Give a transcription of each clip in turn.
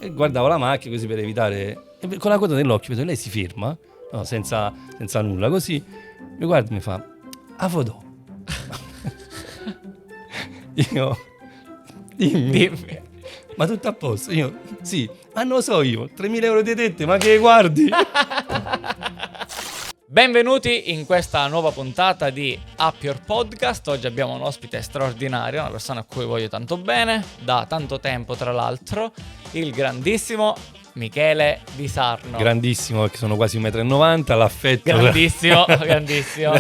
e guardavo la macchina così per evitare, e con la coda nell'occhio vedo lei si ferma, no, senza nulla, così mi guarda e mi fa a fotò. Io dimmi. Ma tutto a posto? Io sì, ma non lo so io, 3.000 euro di tette, ma che guardi? Benvenuti in questa nuova puntata di Up Your Podcast. Oggi abbiamo un ospite straordinario, una persona a cui voglio tanto bene, da tanto tempo tra l'altro, il grandissimo Michele Di Sarno. Grandissimo, perché sono quasi 1,90 m, l'affetto... Grandissimo, grandissimo.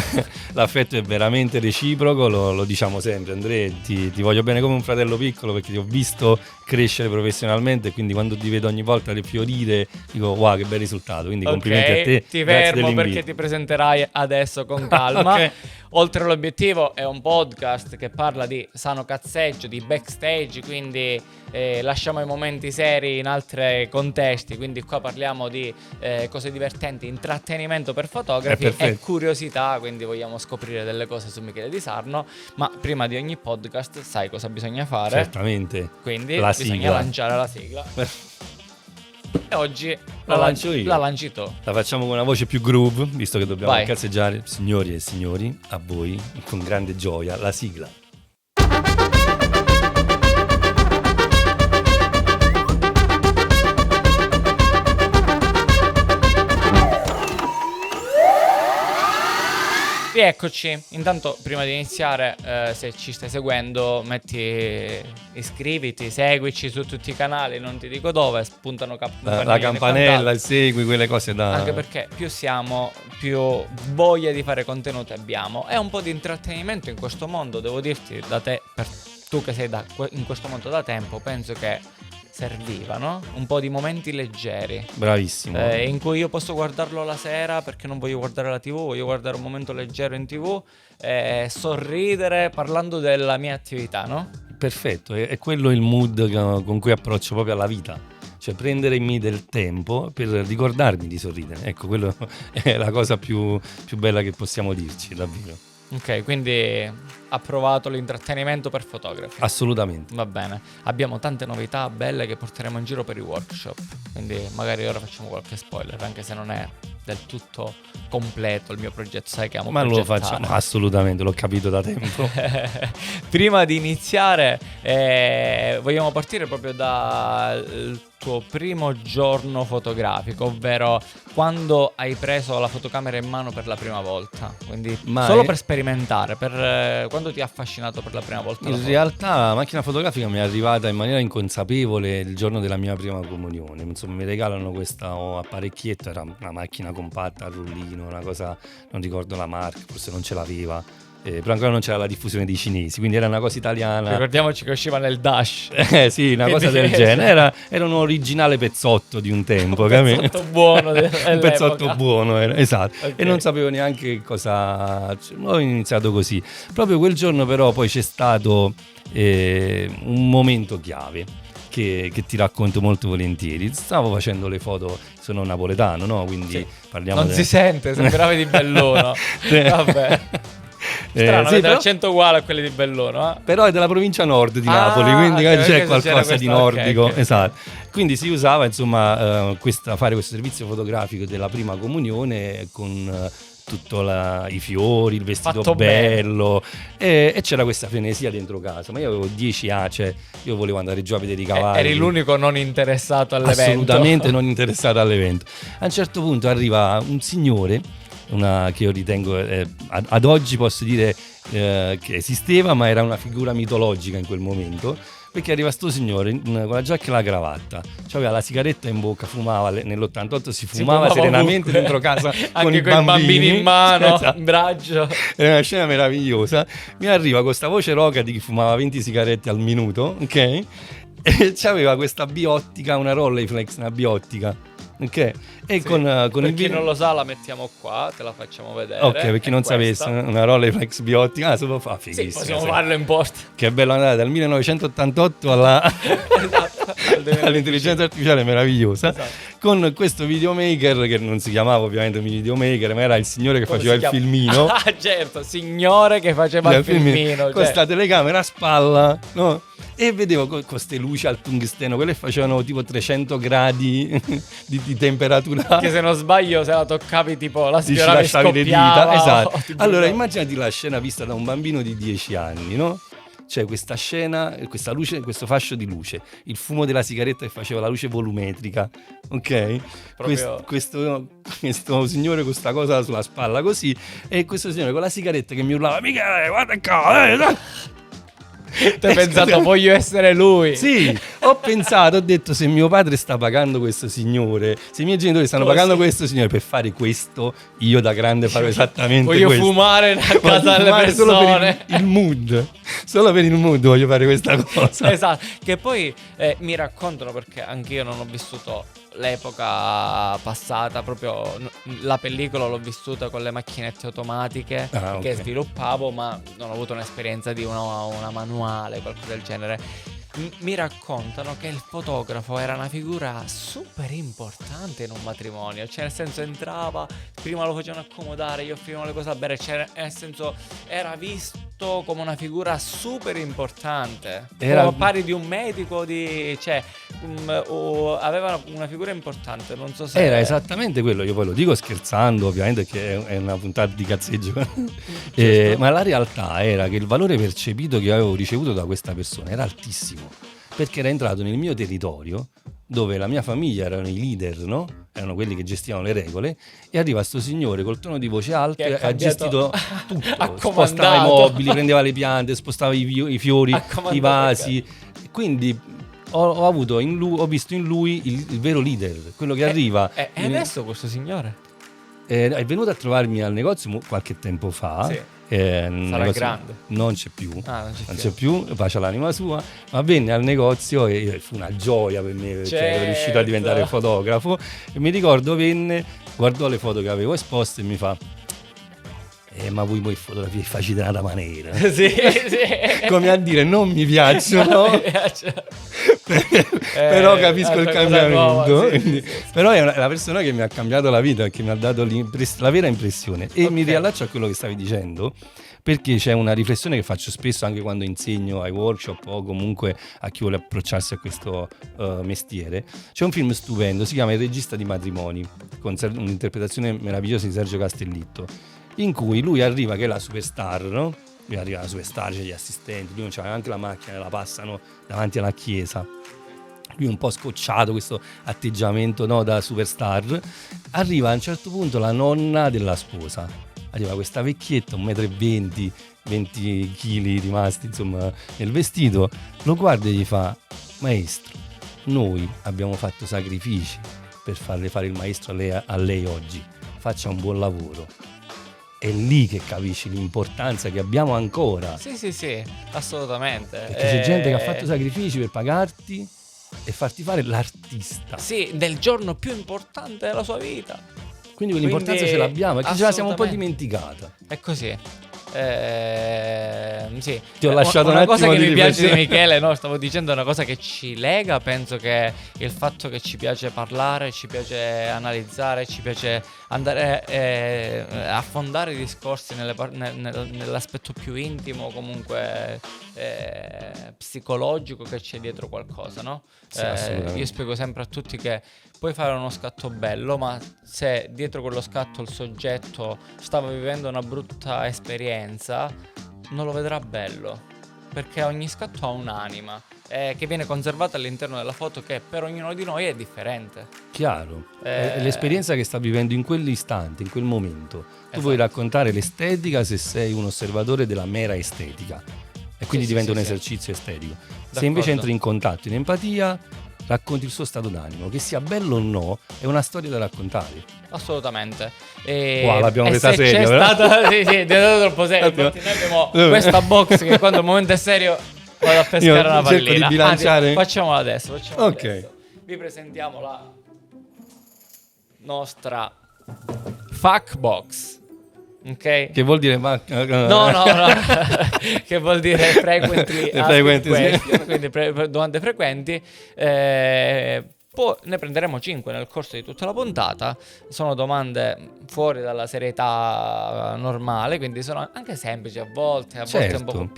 L'affetto è veramente reciproco, lo diciamo sempre. Andrea, ti voglio bene come un fratello piccolo, perché ti ho visto crescere professionalmente, e quindi quando ti vedo ogni volta rifiorire dico wow, che bel risultato, quindi complimenti a te. Ti fermo perché ti presenterai adesso con calma. Okay. Oltre all'obiettivo è un podcast che parla di sano cazzeggio, di backstage, quindi lasciamo i momenti seri in altri contesti, quindi qua parliamo di cose divertenti, intrattenimento per fotografi e curiosità, quindi vogliamo scoprire delle cose su Michele Di Sarno, ma prima di ogni podcast sai cosa bisogna fare? Certamente. Quindi bisogna lanciare la sigla. E oggi la lancio io. La lanci tu. La facciamo con una voce più groove, visto che dobbiamo cazzeggiare. Signori e signori, a voi, con grande gioia, la sigla. Rieccoci. Intanto prima di iniziare, se ci stai seguendo, iscriviti, seguici su tutti i canali, non ti dico dove, spuntano la campanella, segui quelle cose da... Anche perché più siamo, più voglia di fare contenuti abbiamo. È un po' di intrattenimento in questo mondo, devo dirti, da te, tu che sei in questo mondo da tempo, penso che serviva, no? Un po' di momenti leggeri. Bravissimo. In cui io posso guardarlo la sera perché non voglio guardare la TV, voglio guardare un momento leggero in TV e sorridere parlando della mia attività, no? Perfetto, è quello il mood con cui approccio proprio alla vita. Cioè prendermi del tempo per ricordarmi di sorridere. Ecco, quello è la cosa più bella che possiamo dirci, davvero. Ok, quindi approvato l'intrattenimento per fotografi. Assolutamente. Va bene. Abbiamo tante novità belle che porteremo in giro per i workshop, quindi magari ora facciamo qualche spoiler, anche se non è del tutto completo il mio progetto, sai che amo progettare. Ma lo facciamo, assolutamente, l'ho capito da tempo. Prima di iniziare vogliamo partire proprio dal tuo primo giorno fotografico, ovvero quando hai preso la fotocamera in mano per la prima volta, quindi solo per sperimentare, quando ti ha affascinato per la prima volta? In realtà la macchina fotografica mi è arrivata in maniera inconsapevole il giorno della mia prima comunione. Insomma, mi regalano questo apparecchietto, era una macchina compatta a rullino, una cosa, non ricordo la marca, forse non ce l'aveva. Però ancora non c'era la diffusione dei cinesi, quindi era una cosa italiana. Ricordiamoci che usciva nel Dash. Sì, una cosa del genere. Era un originale pezzotto di un tempo. Un pezzotto buono. Un pezzotto buono, era, esatto. Okay. E non sapevo neanche cosa... Ho iniziato così. Proprio quel giorno però poi c'è stato un momento chiave che ti racconto molto volentieri. Stavo facendo le foto, sono napoletano, no? Quindi sì. Parliamo... Non si sente, sembravi di Belluno. Vabbè. Strano, avete l'accento uguale a quelli di Belluno, però è della provincia nord di Napoli, quindi c'è qualcosa di nordico, okay. Esatto. Quindi si usava insomma fare questo servizio fotografico della prima comunione con tutto i fiori, il vestito fatto bello e c'era questa frenesia dentro casa, ma io avevo 10 anni, cioè io volevo andare giù a vedere i cavalli. Eri l'unico non interessato all'evento. Assolutamente non interessato all'evento. A un certo punto arriva un signore, che io ritengo ad oggi posso dire che esisteva, ma era una figura mitologica in quel momento, perché arriva sto signore con la giacca e la cravatta, aveva la sigaretta in bocca, fumava, nell'88 si fumava serenamente dentro casa con i bambini in mano, esatto. In braccio. Era una scena meravigliosa. Mi arriva con questa voce roca di chi fumava 20 sigarette al minuto, ok? E c'aveva questa biottica, una Rolleiflex, una biottica, ok? E sì, per chi non lo sa la mettiamo qua, te la facciamo vedere. Ok, per chi non sapesse, una Rolleiflex biottica, fighissima. Sì, possiamo farlo in post. Che bello andare dal 1988 alla... Esatto. all'intelligenza artificiale meravigliosa, Esatto. con questo videomaker che non si chiamava ovviamente un videomaker, ma era il signore che Come faceva si il chiama? filmino. Ah, certo, signore che faceva il filmino. Con Cioè. sta telecamera a spalla, no? E vedevo con queste luci al tungsteno, quelle facevano tipo 300 gradi di temperatura. Che se non sbaglio, se la toccavi tipo la Ti ci sfioravi e lasciavi le scoppiava, dita, esatto. o ti Allora bruciava. immaginati la scena vista da un bambino di 10 anni, no? C'è questa scena, questa luce, questo fascio di luce, il fumo della sigaretta che faceva la luce volumetrica, ok? Proprio- Questo signore con questa cosa sulla spalla così, e questo signore con la sigaretta che mi urlava: Michele, guarda qua! Ti hai pensato, voglio essere lui. Sì, ho pensato, ho detto, se mio padre sta pagando questo signore, se i miei genitori stanno Così. pagando questo signore per fare questo, io da grande farò esattamente Voglio questo. fumare a Voglio casa delle fumare solo per persone. il mood, solo per il mood voglio fare questa cosa. Esatto, che poi mi raccontano, perché anch'io non ho vissuto l'epoca passata, proprio la pellicola l'ho vissuta con le macchinette automatiche Ah, che ok. sviluppavo, ma non ho avuto un'esperienza di una manuale, qualcosa del genere. Mi raccontano che il fotografo era una figura super importante in un matrimonio, cioè nel senso entrava, prima lo facevano accomodare, gli offrivano le cose da bere, cioè nel senso era visto come una figura super importante, Era- come pari di un medico, cioè aveva una figura importante, non so se Era esattamente quello, io poi lo dico scherzando ovviamente, che è una puntata di cazzeggio, ma la realtà era che il valore percepito che avevo ricevuto da questa persona era altissimo, perché era entrato nel mio territorio dove la mia famiglia erano i leader, no? Erano quelli che gestivano le regole, e arriva sto signore col tono di voce alto Che ha e ha cambiato- gestito tutto, ha spostava i comandato. mobili, prendeva le piante, spostava i fiori, Ha comandato i vasi, quindi ho visto in lui il vero leader, quello che arriva. E adesso questo signore? È venuto a trovarmi al negozio qualche tempo fa. Sì. Un Sarà negozio- grande. Non c'è più. Non Non c'è più, pace all'anima sua, ma venne al negozio e fu una gioia per me, perché ero riuscito a diventare Certo. fotografo, e mi ricordo venne, guardò le foto che avevo esposte e mi fa: ma voi fotografie facite nata maniera. Sì, sì. Come a dire, non mi piacciono, Mi piace. però capisco il altra cosa nuova, cambiamento. sì, Quindi- sì, sì. Però è la persona che mi ha cambiato la vita, che mi ha dato la vera impressione. E mi Ok. riallaccio a quello che stavi dicendo, perché c'è una riflessione che faccio spesso anche quando insegno ai workshop o comunque a chi vuole approcciarsi a questo mestiere. C'è un film stupendo, si chiama Il regista di matrimoni, con un'interpretazione meravigliosa di Sergio Castellitto, in cui lui arriva che è la superstar, no? Lui arriva la superstar, c'è gli assistenti, lui non c'ha neanche la macchina, la passano davanti alla chiesa. Lui un po' scocciato, questo atteggiamento, no, da superstar. Arriva a un certo punto la nonna della sposa, arriva questa vecchietta, 1,20 m, 20 kg rimasti insomma nel vestito, lo guarda e gli fa: maestro, noi abbiamo fatto sacrifici per farle fare il maestro a lei oggi, faccia un buon lavoro. È lì che capisci l'importanza che abbiamo ancora, Sì, sì, sì, assolutamente. perché c'è gente che ha fatto sacrifici per pagarti e farti fare l'artista. Sì, del giorno più importante della sua vita. Quindi quell'importanza Quindi, ce l'abbiamo, e che ce la siamo un po' assolutamente. dimenticata. È così. Sì. Ti ho lasciato una un cosa attimo che di mi piace di riflessione. Michele, no, stavo dicendo una cosa che ci lega, penso che il fatto che ci piace parlare, ci piace analizzare, ci piace andare affondare i discorsi nell'aspetto più intimo, comunque psicologico, che c'è dietro qualcosa, no? Sì, assolutamente. Io spiego sempre a tutti che puoi fare uno scatto bello, ma se dietro quello scatto il soggetto stava vivendo una brutta esperienza, non lo vedrà bello, perché ogni scatto ha un'anima che viene conservata all'interno della foto, che per ognuno di noi è differente. Chiaro, è l'esperienza che sta vivendo in quell'istante, in quel momento. Tu puoi raccontare l'estetica se sei un osservatore della mera estetica, e quindi Sì, diventa sì, un sì. esercizio estetico. Se D'accordo. invece entri in contatto, in empatia, racconti il suo stato d'animo, che sia bello o no, è una storia da raccontare. Assolutamente. Wow, l'abbiamo e presa se seria, c'è però. stata sì, è diventato troppo serio. Infatti noi abbiamo questa box che quando il momento è serio vado a pescare Io una cerco pallina. di bilanciare. Anzi, facciamola adesso, Ok. adesso. Vi presentiamo la nostra Fuck Box. Ok? Che vuol dire No. Che vuol dire frequently asked question, quindi domande frequenti. Poi ne prenderemo 5 nel corso di tutta la puntata. Sono domande fuori dalla serietà normale, quindi sono anche semplici a volte un po'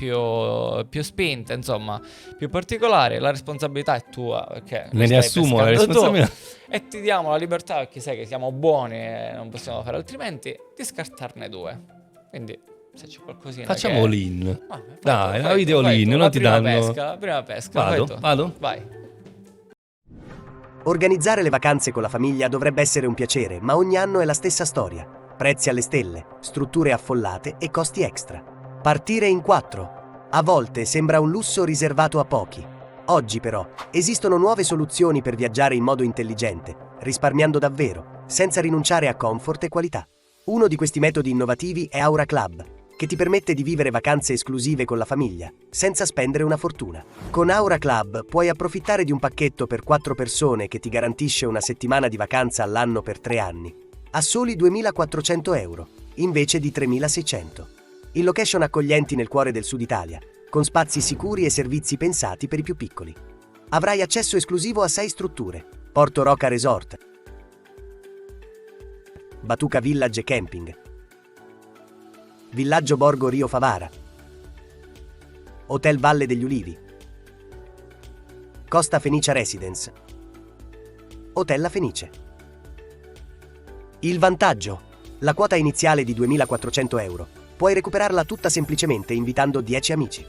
più spinte, insomma, più particolari. La responsabilità è tua, perché me ne assumo la responsabilità e ti diamo la libertà, perché sai che siamo buoni e non possiamo fare altrimenti, di scartarne 2. Quindi se c'è qualcosina facciamo che... all-in. Dai, la video all-in, non ti danno... La prima pesca. Vado? Vai. Organizzare le vacanze con la famiglia dovrebbe essere un piacere, ma ogni anno è la stessa storia. Prezzi alle stelle, strutture affollate e costi extra. Partire in 4. A volte sembra un lusso riservato a pochi. Oggi però esistono nuove soluzioni per viaggiare in modo intelligente, risparmiando davvero, senza rinunciare a comfort e qualità. Uno di questi metodi innovativi è Aura Club, che ti permette di vivere vacanze esclusive con la famiglia, senza spendere una fortuna. Con Aura Club puoi approfittare di un pacchetto per 4 persone che ti garantisce una settimana di vacanza all'anno per 3 anni, a soli 2.400 euro, invece di 3.600. In location accoglienti nel cuore del Sud Italia, con spazi sicuri e servizi pensati per i più piccoli. Avrai accesso esclusivo a 6 strutture: Porto Roca Resort, Batuca Village e Camping, Villaggio Borgo Rio Favara, Hotel Valle degli Ulivi, Costa Fenicia Residence, Hotel La Fenice. Il vantaggio: la quota iniziale di 2.400 euro puoi recuperarla tutta semplicemente invitando 10 amici.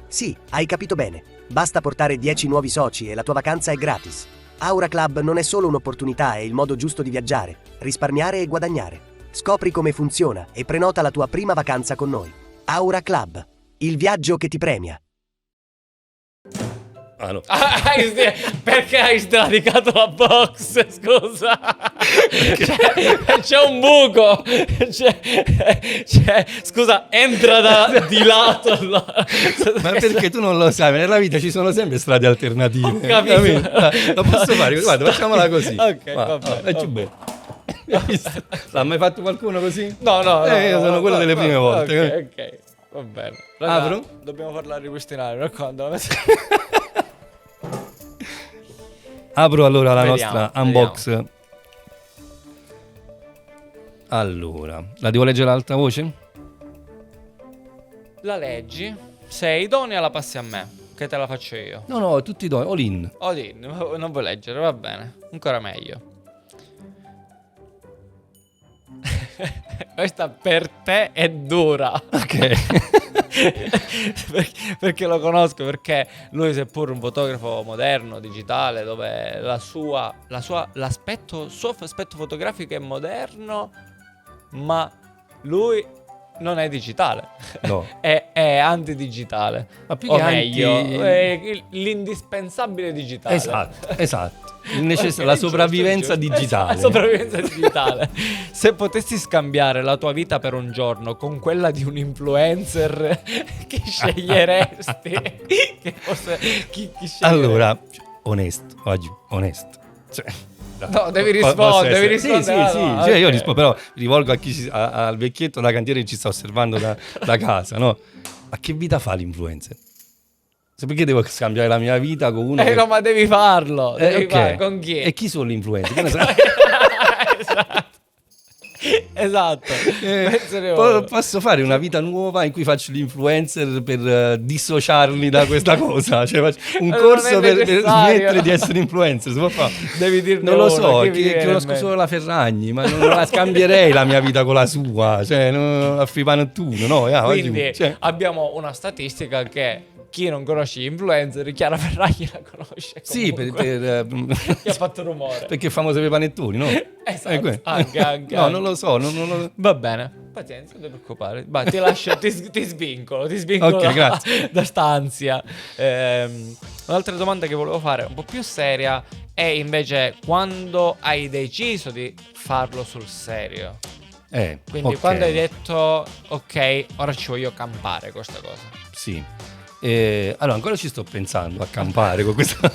Sì, hai capito bene, basta portare 10 nuovi soci e la tua vacanza è gratis. Aura Club non è solo un'opportunità, è il modo giusto di viaggiare, risparmiare e guadagnare. Scopri come funziona e prenota la tua prima vacanza con noi. Aura Club, il viaggio che ti premia. No. Perché hai sradicato la box? Scusa, c'è un buco. Scusa, entra di lato. Ma perché tu non lo sai? Nella vita ci sono sempre strade alternative. Ho capito. Lo posso fare? Guarda, facciamola così. Ok, va bene. L'ha mai fatto qualcuno così? No. Io sono quello delle prime volte. Ok, va bene. Raga, apro? dobbiamo farla ripristinare, raccomando. Apro allora la Vediamo. nostra unbox. Allora, la devo leggere ad alta voce? La leggi. Se è idonea la passi a me, che te la faccio io. No, tutti do, all in. Non vuoi leggere, va bene. Ancora meglio. Questa per te è dura. Ok. Perché lo conosco, perché lui, seppur un fotografo moderno, digitale, dove suo aspetto fotografico è moderno, ma lui non è digitale. No. è antidigitale. Ma più o che meglio, anti... è l'indispensabile digitale. Esatto. La sopravvivenza digitale. La sopravvivenza digitale. Se potessi scambiare la tua vita per un giorno con quella di un influencer, chi sceglieresti? Chi sceglieresti? Allora, onesto. Cioè, no, devi rispondere. Sì. No, Cioè, io ok. rispondo, però rivolgo al vecchietto da cantiere che ci sta osservando da casa, no? Ma che vita fa l'influencer? Perché devo scambiare la mia vita con uno No, ma devi farlo. Devi ok. fare con chi? E chi sono gli influencer? Che ne sai? Esatto. Posso fare una vita nuova in cui faccio l'influencer per dissociarmi da questa cosa? Cioè, faccio un corso per smettere di essere influencer. Si può fare? Devi dirne non lo uno, so, chi mi viene che in conosco mente? solo la Ferragni, ma non la scambierei la mia vita con la sua. Cioè, a Fripanettuno, no? Quindi Cioè, abbiamo una statistica che chi non conosce gli influencer, Chiara Ferragni la conosce sì, comunque. Che ha fatto rumore. perché è famoso per i panettoni, no? Esatto, anche. No, non lo so. Va bene, pazienza, non ti preoccupare. Va, ti lascio, ti svincolo Ok, grazie. da sta ansia. Un'altra domanda che volevo fare, un po' più seria, è invece quando hai deciso di farlo sul serio. Quindi ok. quando hai detto, ok, ora ci voglio campare questa cosa. Sì. Allora, ancora ci sto pensando a campare con questa...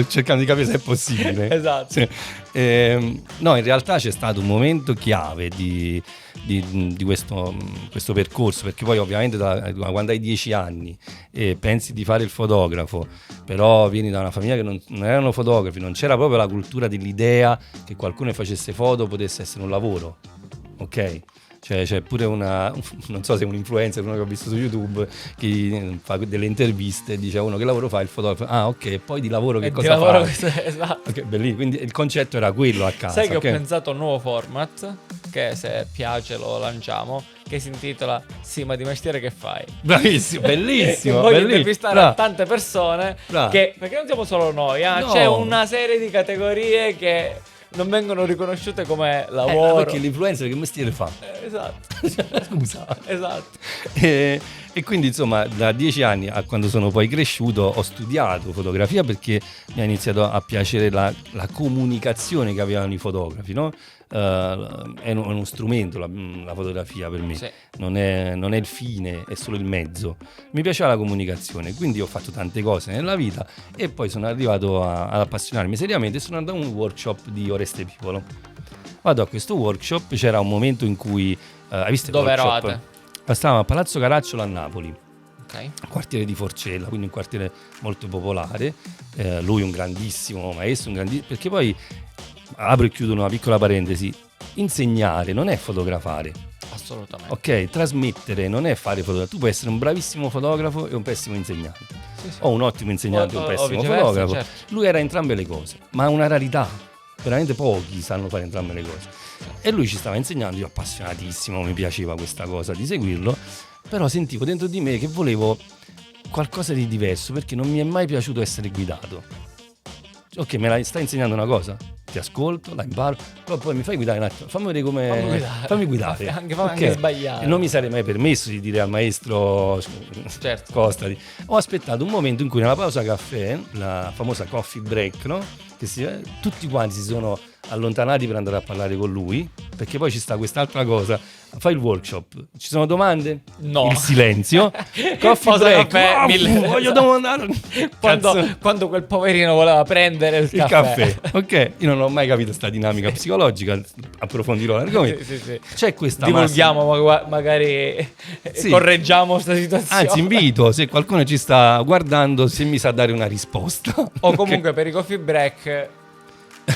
sto cercando di capire se è possibile. Esatto. Sì. No, in realtà c'è stato un momento chiave di questo percorso, perché poi ovviamente quando hai 10 anni e pensi di fare il fotografo, però vieni da una famiglia che non erano fotografi, non c'era proprio la cultura dell'idea che qualcuno che facesse foto potesse essere un lavoro, ok? Cioè c'è pure non so se è un influencer, uno che ho visto su YouTube, che fa delle interviste e dice uno che lavoro fa il fotografo. Ah, ok, poi di lavoro che cosa fa? Esatto. Okay, bellissimo. Quindi il concetto era quello a casa. Sai che okay? ho pensato a un nuovo format, che se piace lo lanciamo, che si intitola Sì, ma di mestiere che fai? Bravissimo, bellissimo. Voglio bellissimo. intervistare a tante persone Bravo. perché non siamo solo noi, No. c'è una serie di categorie che non vengono riconosciute come lavoro. Perché l'influencer che mestiere fa? Esatto. Scusa. Esatto. E quindi insomma da 10 anni a quando sono poi cresciuto ho studiato fotografia perché mi ha iniziato a piacere la comunicazione che avevano i fotografi, no? È uno strumento la fotografia per me, Sì. non è il fine, è solo il mezzo. Mi piaceva la comunicazione, quindi ho fatto tante cose nella vita e poi sono arrivato ad appassionarmi seriamente e sono andato a un workshop di Oreste Pipolo. Vado a questo workshop, c'era un momento in cui hai visto il Dove workshop? eravate? Stavamo a Palazzo Caracciolo a Napoli, Ok. quartiere di Forcella, quindi un quartiere molto popolare. Lui un grandissimo maestro, perché poi apro e chiudo una piccola parentesi: insegnare non è fotografare, Assolutamente. ok? Trasmettere non è fare fotografia. Tu puoi essere un bravissimo fotografo e un pessimo insegnante, Sì, sì. o un ottimo insegnante e un O pessimo viceversa, fotografo. certo. Lui era entrambe le cose, ma una rarità. Veramente pochi sanno fare entrambe le cose. E lui ci stava insegnando, io appassionatissimo, mi piaceva questa cosa di seguirlo, però sentivo dentro di me che volevo qualcosa di diverso, perché non mi è mai piaciuto essere guidato. Ok, me la stai insegnando una cosa, ti ascolto, la imparo, però poi mi fai guidare un attimo, fammi vedere come... Fammi guidare. Fammi Ok. anche sbagliare. E non mi sarei mai permesso di dire al maestro Certo. Costati. Ho aspettato un momento in cui nella pausa caffè, la famosa coffee break, no? Tutti quanti si sono allontanati per andare a parlare con lui, perché poi ci sta quest'altra cosa. Fai il workshop, ci sono domande? No. Il silenzio. Coffee Pausa break. caffè, Voglio domandare. quando quel poverino voleva prendere il caffè. Ok, io non ho mai capito questa dinamica psicologica, approfondirò l'argomento. Sì. C'è questa Divulghiamo, magari Sì. correggiamo questa situazione. Anzi, invito, se qualcuno ci sta guardando, se mi sa dare una risposta. O comunque per i coffee break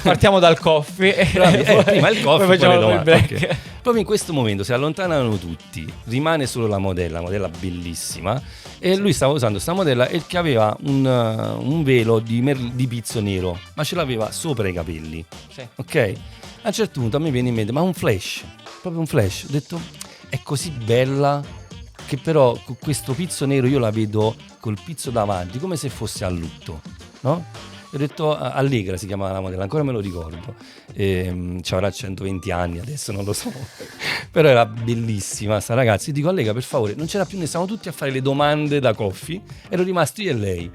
partiamo dal coffee e prima il coffee, poi facciamo poi le il domande. break. Ok. Proprio in questo momento si allontanano tutti, rimane solo la modella bellissima, e lui stava usando questa modella e che aveva un velo di pizzo nero, ma ce l'aveva sopra i capelli. Sì. Ok? A un certo punto a me viene in mente, ma un flash, proprio un flash. Ho detto, è così bella che però con questo pizzo nero io la vedo col pizzo davanti, come se fosse a lutto, no? Ho detto, Allegra si chiamava la modella, ancora me lo ricordo, ci avrà 120 anni adesso, non lo so, però era bellissima sta ragazza. Io dico, Allegra, per favore, non c'era più, ne stavamo tutti a fare le domande da coffee, ero rimasto io e lei.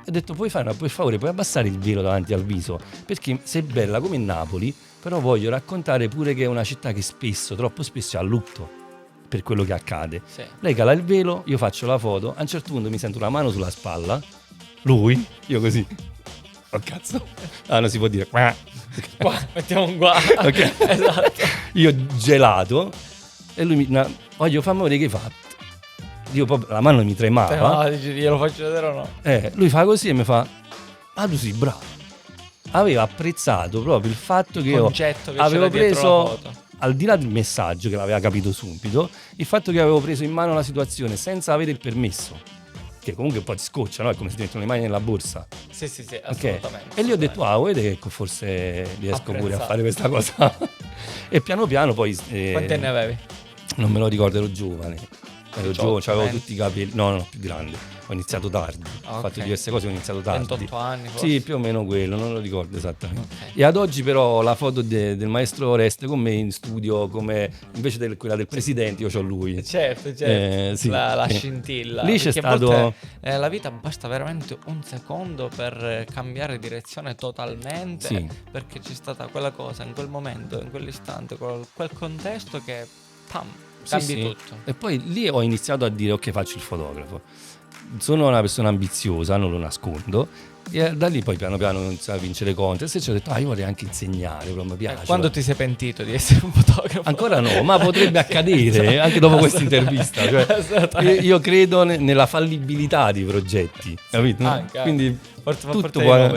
Ho detto, per favore, puoi abbassare il velo davanti al viso, perché sei bella come Napoli, però voglio raccontare pure che è una città che spesso, troppo spesso è a lutto per quello che accade. Sì. Lei cala il velo, io faccio la foto, a un certo punto mi sento una mano sulla spalla, lui, io così, oh cazzo, non si può dire, Qua, mettiamo un qua. ok, Esatto. io gelato, e lui voglio farmi vedere che hai fatto. Io proprio, la mano mi tremava, No, dici, glielo faccio vedere o no? lui fa così e mi fa, tu sei bravo. Aveva apprezzato proprio il fatto che io Concetto che avevo c'era dietro la preso, foto. al di là del messaggio che l'aveva capito subito, il fatto che avevo preso in mano la situazione senza avere il permesso, che comunque un po' ti scoccia, no? È come se ti mettono le mani nella borsa. Sì, Ok? assolutamente. E gli ho detto, vedete che forse riesco pure a Apprezzato. fare questa cosa. E piano piano poi... Quanti anni avevi? Non me lo ricordo, ero giovane. Ero 18, giovane, avevo 20. tutti i capelli. No, più grande. Ho iniziato tardi. Ah, Ho fatto ok. diverse cose, ho iniziato tardi. 28 anni forse? Sì, più o meno quello, non lo ricordo esattamente. Ok. E ad oggi però ho la foto del maestro Oreste con me in studio, come invece quella del presidente, io c'ho lui. Certo. Sì. La scintilla. Lì c'è Perché a stato... volte, la vita basta veramente un secondo per cambiare direzione totalmente. Sì. Perché c'è stata quella cosa in quel momento, in quell'istante, quel contesto che pam, cambi Sì. tutto. E poi lì ho iniziato a dire, ok, faccio il fotografo. sono una persona ambiziosa, non lo nascondo, e da lì poi piano piano ho iniziato a vincere contest e ci ho detto io vorrei anche insegnare, però mi piace. Quando ti sei pentito di essere un fotografo? Ancora no, ma potrebbe accadere anche dopo questa intervista. Cioè, io credo nella fallibilità di progetti, capito? Anche, quindi tutto può...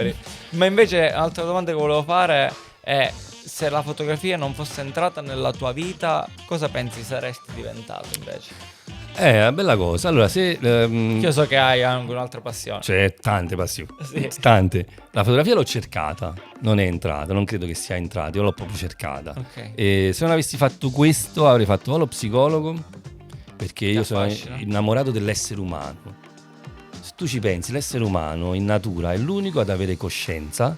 Ma invece un'altra domanda che volevo fare è: se la fotografia non fosse entrata nella tua vita, cosa pensi saresti diventato invece? È una bella cosa. Allora, se io so che hai anche un'altra passione. c'è tante passioni, Sì. tante. La fotografia l'ho cercata, non è entrata, non credo che sia entrata, io l'ho proprio cercata. Ok. E se non avessi fatto questo, avrei fatto lo psicologo, perché io sono affascina. innamorato dell'essere umano. Se tu ci pensi, l'essere umano in natura è l'unico ad avere coscienza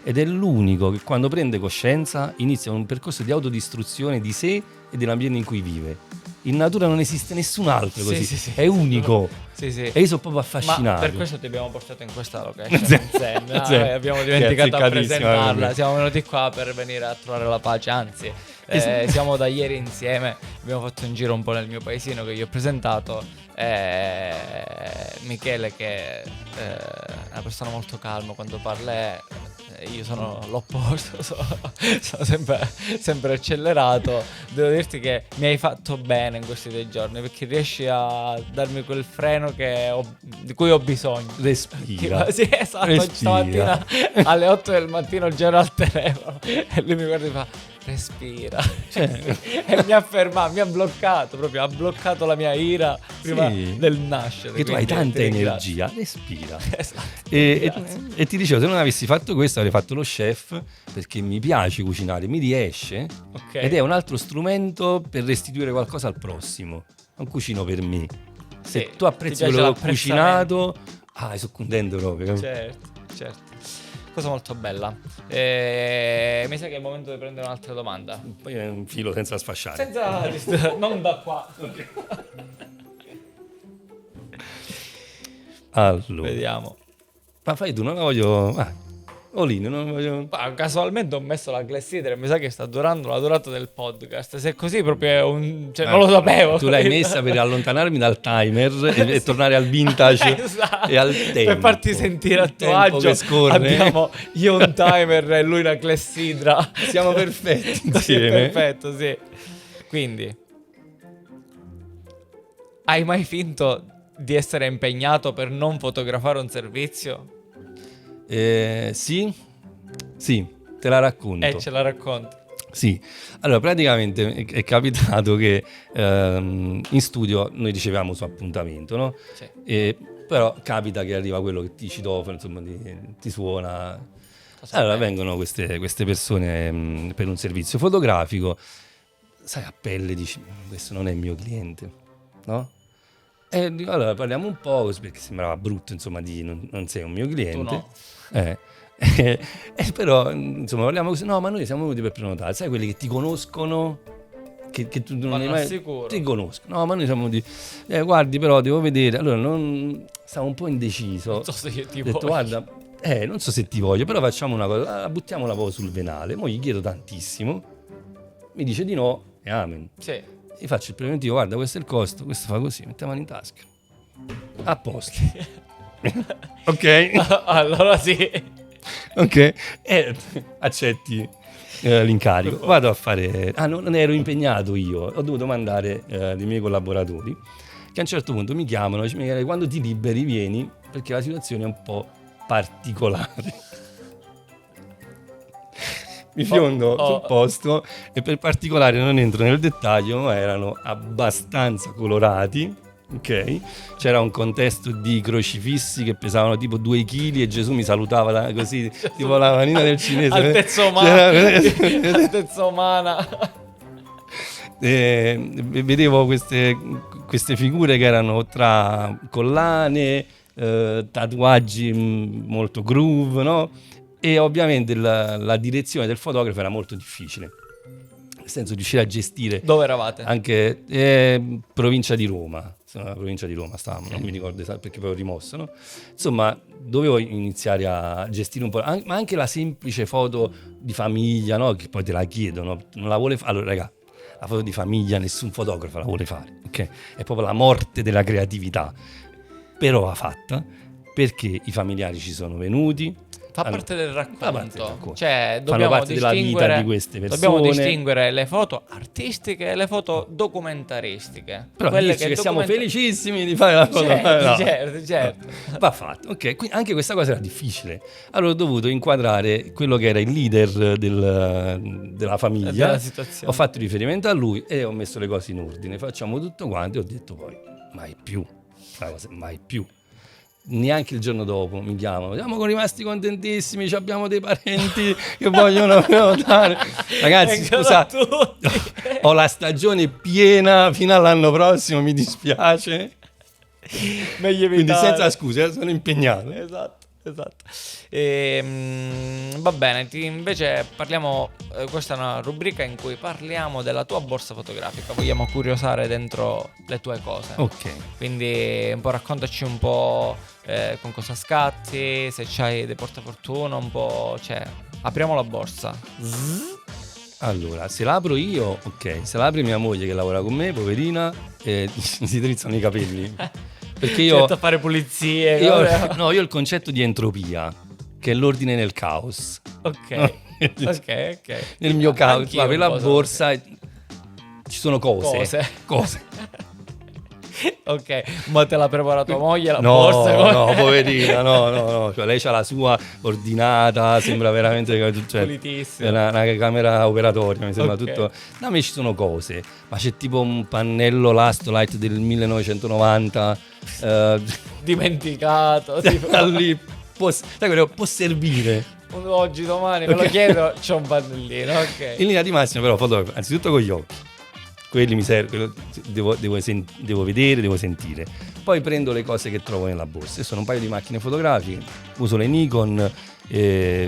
ed è l'unico che quando prende coscienza inizia un percorso di autodistruzione di sé e dell'ambiente in cui vive. In natura non esiste nessun altro così, Sì. è unico. Sì. E io sono proprio affascinato. Ma per questo ti abbiamo portato in questa location insieme. Sì. Abbiamo dimenticato a Azzeccatissimo, presentarla. Siamo venuti qua per venire a trovare la pace. Anzi, siamo da ieri insieme. Abbiamo fatto un giro un po' nel mio paesino che io ho presentato. Michele, che è una persona molto calma quando parla, io sono l'opposto, sono sempre accelerato. Devo dirti che mi hai fatto bene in questi 2 giorni, perché riesci a darmi quel freno di cui ho bisogno. Respira. Sì, esatto. Respira. Stamattina alle 8 del mattino già ero al telefono e lui mi guarda e fa: respira. E mi ha fermato, mi ha bloccato, proprio ha bloccato la mia ira prima del nascere. Che tu hai quindi tanta ti ringrazio. energia, respira. Esatto. E ti dicevo, se non avessi fatto questo avrei fatto lo chef, perché mi piace cucinare, mi riesce, Ok. ed è un altro strumento per restituire qualcosa al prossimo. Non cucino per me. Se Sì, tu apprezzi ti piace quello che ho l'apprezzamento. cucinato, sono contento proprio. Certo. Cosa molto bella. Mi sa che è il momento di prendere un'altra domanda. Poi è un filo senza sfasciare. Non da qua. Allora, Vediamo. ma fai tu, non la voglio... Olino, non la voglio... Casualmente ho messo la clessidra e mi sa che sta durando la durata del podcast. Se è così proprio è cioè, non lo sapevo. Tu l'hai messa per allontanarmi dal timer e tornare al vintage Esatto. e al tempo. Per farti sentire a Il tuo tempo agio. che scorre. Abbiamo io un timer e lui una clessidra. Siamo perfetti Sì, insieme. perfetto, sì. Quindi, hai mai finto di essere impegnato per non fotografare un servizio? Sì, te la racconto. Ce la racconti. Sì, allora praticamente è capitato che in studio noi riceviamo su appuntamento, no? Sì. Però capita che arriva quello che ti citofono, insomma, ti suona. Allora vengono queste persone per un servizio fotografico, sai, a pelle dici, questo non è il mio cliente, no? E dico, allora parliamo un po', perché sembrava brutto, insomma, di non sei un mio cliente. Tu no. Però, insomma, parliamo così, no, ma noi siamo venuti per prenotare, sai, quelli che ti conoscono, che tu non hai mai... Sicuro. Ti conoscono, no, ma noi siamo venuti, guardi, però devo vedere, allora stavo un po' indeciso. Non so se io ti Ho detto, voglio. guarda, non so se ti voglio, però facciamo una cosa, buttiamola proprio sul venale. Mo' gli chiedo tantissimo, mi dice di no e amen. Sì. Gli faccio il preventivo, guarda, questo è il costo, questo fa così, mettiamo in tasca. A posto. Ok? Allora sì. Ok? Accetti l'incarico. Vado a fare... non ero impegnato io, ho dovuto mandare dei miei collaboratori, che a un certo punto mi chiamano e dicono, Michele, quando ti liberi vieni, perché la situazione è un po' particolare. Mi fiondo sul posto e per particolare non entro nel dettaglio, ma erano abbastanza colorati, ok? C'era un contesto di crocifissi che pesavano tipo 2 kg e Gesù mi salutava così, tipo la manina del cinese. Altezza umana. Altezza umana. Vedevo queste figure che erano tra collane, tatuaggi molto groove, no? E ovviamente la direzione del fotografo era molto difficile, nel senso di riuscire a gestire. Dove eravate? Anche provincia di Roma, stavamo, non mi ricordo esatto perché poi ho rimosso, no? Insomma, dovevo iniziare a gestire un po', ma anche la semplice foto di famiglia, no? Che poi te la chiedono, non la vuole fare. Allora, raga, la foto di famiglia nessun fotografo la vuole fare, ok? È proprio la morte della creatività. però va fatta perché i familiari ci sono venuti. Fa parte del racconto. Cioè, fanno parte della vita di queste persone. Dobbiamo distinguere le foto artistiche e le foto documentaristiche. Però quelle che siamo felicissimi di fare la foto. Certo. Va fatto. Ok, quindi anche questa cosa era difficile. Allora ho dovuto inquadrare quello che era il leader della famiglia. Della situazione. Ho fatto riferimento a lui e ho messo le cose in ordine. Facciamo tutto quanto e ho detto poi mai più. Mai più. Neanche il giorno dopo mi chiamano, siamo rimasti contentissimi, abbiamo dei parenti che vogliono prenotare. Ragazzi, scusate, ho la stagione piena fino all'anno prossimo, mi dispiace. Meglio evitare. Quindi senza scuse, sono impegnato. Esatto. Va bene, invece parliamo, questa è una rubrica in cui parliamo della tua borsa fotografica, vogliamo curiosare dentro le tue cose. Ok. Quindi un po' raccontaci un po' con cosa scatti, se c'hai dei portafortuna, un po', cioè, apriamo la borsa. Allora, se l'apro io, ok, se l'apre mia moglie che lavora con me, poverina, si drizzano i capelli. Perché io a fare pulizie. Io ho il concetto di entropia, che è l'ordine nel caos. Ok. Nel mio caos, apri la borsa e ci sono cose. Ok, ma te l'ha preparata tua moglie la borsa? No, poverina, no. Cioè, lei c'ha la sua ordinata, sembra veramente pulitissima. Una camera operatoria, mi sembra tutto. Da me ci sono cose, ma c'è tipo un pannello Lastolite del 1990 dimenticato. Lì può servire. Oggi, domani me lo chiedo, c'ho un pannellino, ok. In linea di massima però fotografo, anzitutto con gli occhi. Quelli mi servono, devo vedere, devo sentire. Poi prendo le cose che trovo nella borsa. Sono un paio di macchine fotografiche, uso le Nikon,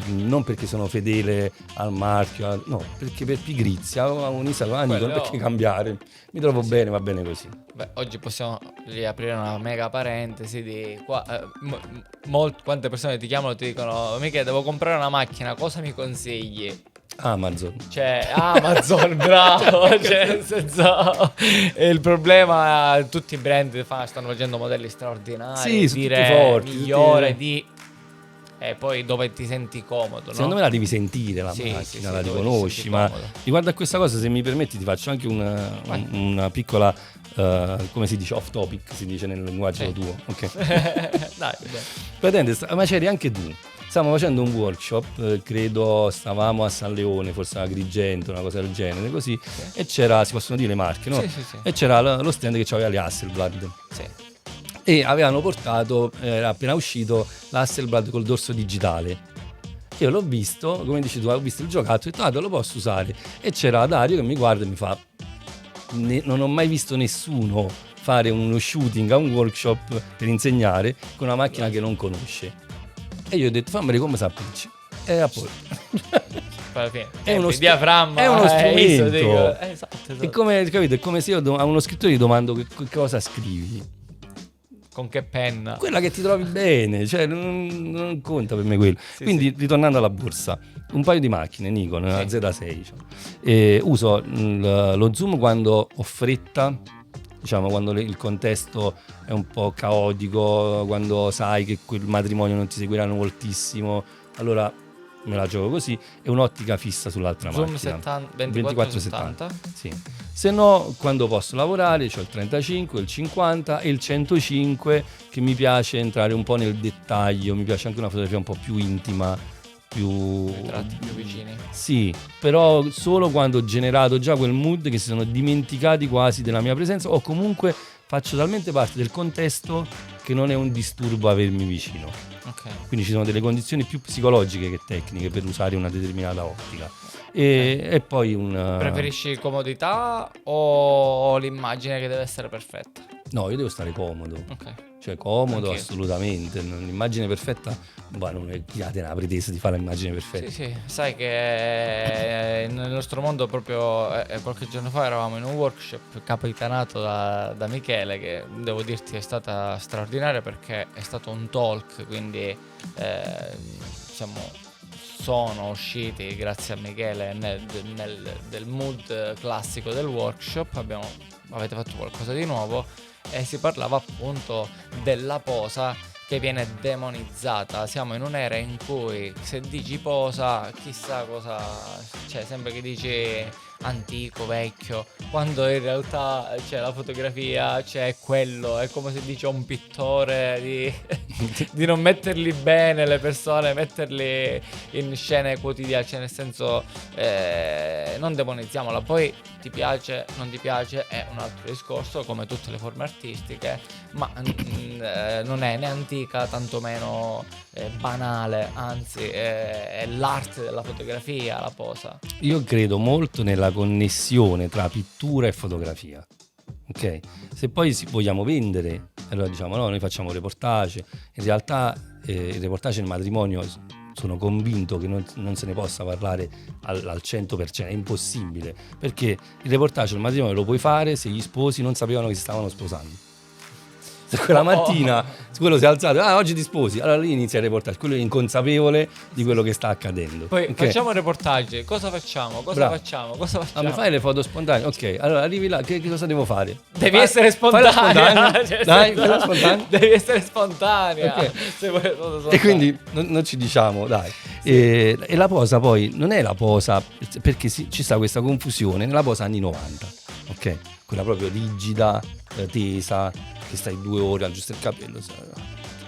non perché sono fedele al marchio, no, perché per pigrizia ho un'installo la Nikon, perché cambiare? Mi trovo bene, va bene così. Beh, oggi possiamo riaprire una mega parentesi di qua. Quante persone ti chiamano e ti dicono: Michele, devo comprare una macchina, cosa mi consigli? Amazon. Cioè, Amazon, bravo. Cioè, nel senso, il problema, tutti i brand stanno facendo modelli straordinari, sì, tutti forti, migliore di. E poi dove ti senti comodo, no? Secondo me la devi sentire la macchina, la riconosci. Ma riguardo a questa cosa, se mi permetti, ti faccio anche una piccola, come si dice, off topic, si dice nel linguaggio tuo. Ok. Dai. Ma c'eri anche tu. Stavamo facendo un workshop, credo stavamo a San Leone, forse a Agrigento, una cosa del genere, così, e c'era, si possono dire le marche, no? Sì. E c'era lo stand che aveva le Hasselblad. Sì. E avevano portato, era appena uscito, l'Hasselblad col dorso digitale. Io l'ho visto, come dici tu, ho visto il giocattolo e ho detto, lo posso usare. E c'era Dario che mi guarda e mi fa, non ho mai visto nessuno fare uno shooting a un workshop per insegnare con una macchina che non conosce. E io ho detto, fammeli come sappici. E a poi. È uno diaframma. È uno strumento. Esatto. È come, capito? È come se io a uno scrittore gli domando che cosa scrivi. Con che penna? Quella che ti trovi bene, cioè non conta per me quello. Quindi ritornando alla borsa, un paio di macchine Nikon, una Z6, e uso lo zoom quando ho fretta, diciamo quando il contesto è un po' caotico, quando sai che quel matrimonio non ti seguiranno moltissimo, allora me la gioco così, e un'ottica fissa sull'altra zoom macchina. 24-70? Sì. Se no, quando posso lavorare, c'ho il 35, il 50 e il 105, che mi piace entrare un po' nel dettaglio, mi piace anche una fotografia un po' più intima, più tratti più vicini. Sì, però solo quando ho generato già quel mood che si sono dimenticati quasi della mia presenza, o comunque faccio talmente parte del contesto che non è un disturbo avermi vicino. Okay. Quindi ci sono delle condizioni più psicologiche che tecniche per usare una determinata ottica. E poi Preferisci comodità o l'immagine che deve essere perfetta? No, io devo stare comodo. Ok. Cioè comodo. Anch'io. Assolutamente. L'immagine perfetta, non è una pretesa di fare l'immagine perfetta. Sì, sai che nel nostro mondo proprio qualche giorno fa eravamo in un workshop capitanato da Michele, che devo dirti è stata straordinaria perché è stato un talk, quindi diciamo sono usciti grazie a Michele del mood classico del workshop. Avete fatto qualcosa di nuovo e si parlava appunto della posa che viene demonizzata. Siamo in un'era in cui se dici posa, chissà cosa, cioè sembra che dici antico, vecchio, quando in realtà c'è la fotografia, c'è quello, è come se dice un pittore di non metterli bene le persone, metterli in scene quotidiane, cioè nel senso non demonizziamola, poi ti piace, non ti piace è un altro discorso, come tutte le forme artistiche, ma non è né antica tantomeno banale, anzi è l'arte della fotografia, la posa. Io credo molto nella connessione tra pittura e fotografia. Ok? Se poi vogliamo vendere, allora diciamo no, noi facciamo reportage. In realtà il reportage nel matrimonio sono convinto che non se ne possa parlare al 100%, è impossibile, perché il reportage nel matrimonio lo puoi fare se gli sposi non sapevano che si stavano sposando. Se quella mattina quello si è alzato, oggi ti sposi, allora lì inizia il reportage, quello è inconsapevole di quello che sta accadendo. Poi okay? Facciamo il reportage, cosa facciamo? Cosa facciamo? Mi fai le foto spontanee? Ok, allora arrivi là, che cosa devo fare? Devi essere spontanea. Cioè, dai, spontanea. Devi essere spontanea. Okay. Se vuoi foto e quindi non ci diciamo, dai. Sì. E la posa poi non è la posa, perché ci sta questa confusione nella posa anni 90, ok? Quella proprio rigida, tesa, che stai 2 ore a aggiustare il capello.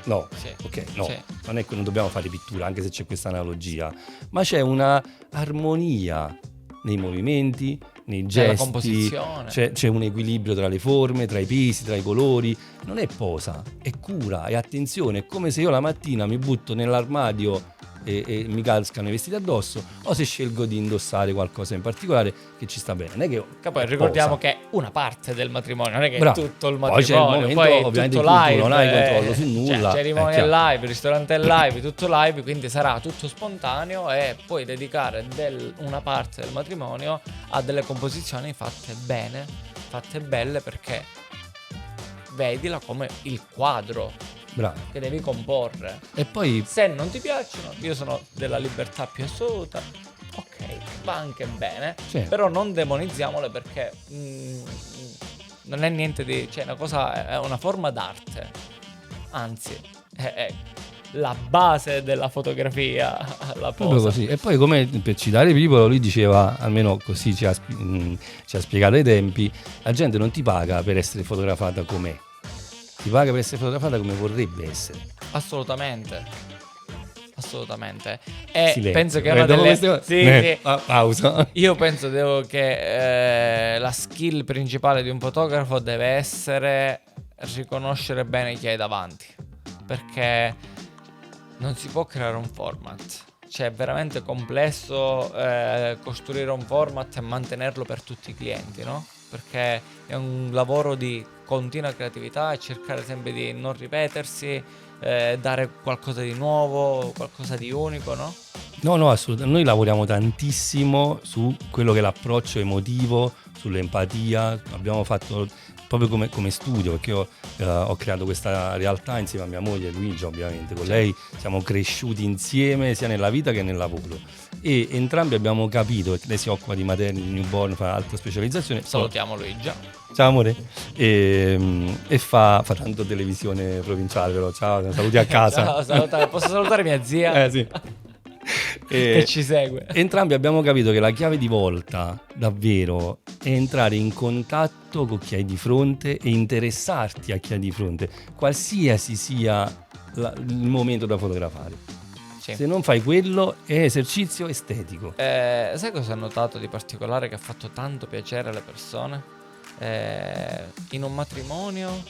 No, sì. Ok, no, sì. Non dobbiamo fare pittura, anche se c'è questa analogia, ma c'è una armonia nei movimenti, nei gesti, nella composizione. C'è un equilibrio tra le forme, tra i pesi, tra i colori. Non è posa, è cura, è attenzione. È come se io la mattina mi butto nell'armadio e mi cascano i vestiti addosso, o se scelgo di indossare qualcosa in particolare che ci sta bene. Non è che poi ricordiamo che è una parte del matrimonio, non è che bravo. È tutto il matrimonio. Poi c'è il momento, poi ovviamente tutto live, non hai controllo su nulla. Cerimonia è live, il ristorante è live, tutto live, quindi sarà tutto spontaneo e puoi dedicare una parte del matrimonio a delle composizioni fatte bene, fatte belle, perché vedila come il quadro. Bravo. Che devi comporre. E poi se non ti piacciono, io sono della libertà più assoluta, ok, va anche bene, certo. Però non demonizziamole, perché non è niente di, cioè una cosa, è una forma d'arte, anzi è la base della fotografia, la posa. Proprio così. E poi, come per citare Pipolo, lui diceva, almeno così ci ha spiegato ai tempi, la gente non ti paga per essere fotografata com'è, ti paga per essere fotografata come vorrebbe essere. Assolutamente. E Silenzio. penso che una delle sì. Pausa. Io penso che la skill principale di un fotografo deve essere riconoscere bene chi hai davanti, perché non si può creare un format. Cioè è veramente complesso costruire un format e mantenerlo per tutti i clienti, no? Perché è un lavoro di continua creatività e cercare sempre di non ripetersi, dare qualcosa di nuovo, qualcosa di unico, no? No, assolutamente. Noi lavoriamo tantissimo su quello che è l'approccio emotivo, sull'empatia. Abbiamo fatto proprio come studio, perché io ho creato questa realtà insieme a mia moglie Luigia, ovviamente. Con lei siamo cresciuti insieme sia nella vita che nel lavoro, e entrambi abbiamo capito, perché lei si occupa di materni, di newborn, fa altra specializzazione. Salutiamo Luigia. Ciao amore. E fa tanto televisione provinciale, però ciao, saluti a casa. Ciao, posso salutare mia zia? Sì. Che ci segue. Entrambi abbiamo capito che la chiave di volta davvero è entrare in contatto con chi hai di fronte e interessarti a chi hai di fronte, qualsiasi sia il momento da fotografare. Sì. Se non fai quello è esercizio estetico. Sai cosa ho notato di particolare che ha fatto tanto piacere alle persone? In un matrimonio,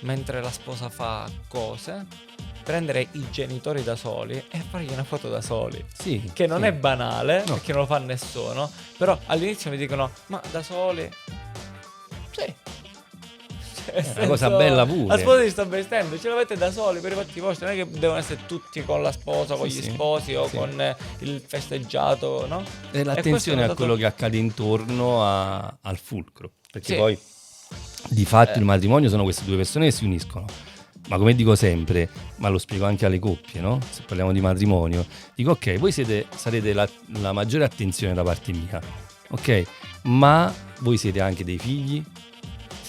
mentre la sposa fa cose, prendere i genitori da soli e fargli una foto da soli. Sì, che non è banale, no, perché non lo fa nessuno, però all'inizio mi dicono, ma da soli? Sì. È una cosa bella pure. La sposa si sta vestendo, ce l'avete da soli per i fatti vostri, non è che devono essere tutti con la sposa, con gli sposi o con il festeggiato, no? E l'attenzione a quello che accade intorno al fulcro, perché poi di fatto il matrimonio sono queste due persone che si uniscono. Ma come dico sempre, ma lo spiego anche alle coppie, no? Se parliamo di matrimonio, dico ok, voi sarete la maggiore attenzione da parte mia, ok? Ma voi siete anche dei figli,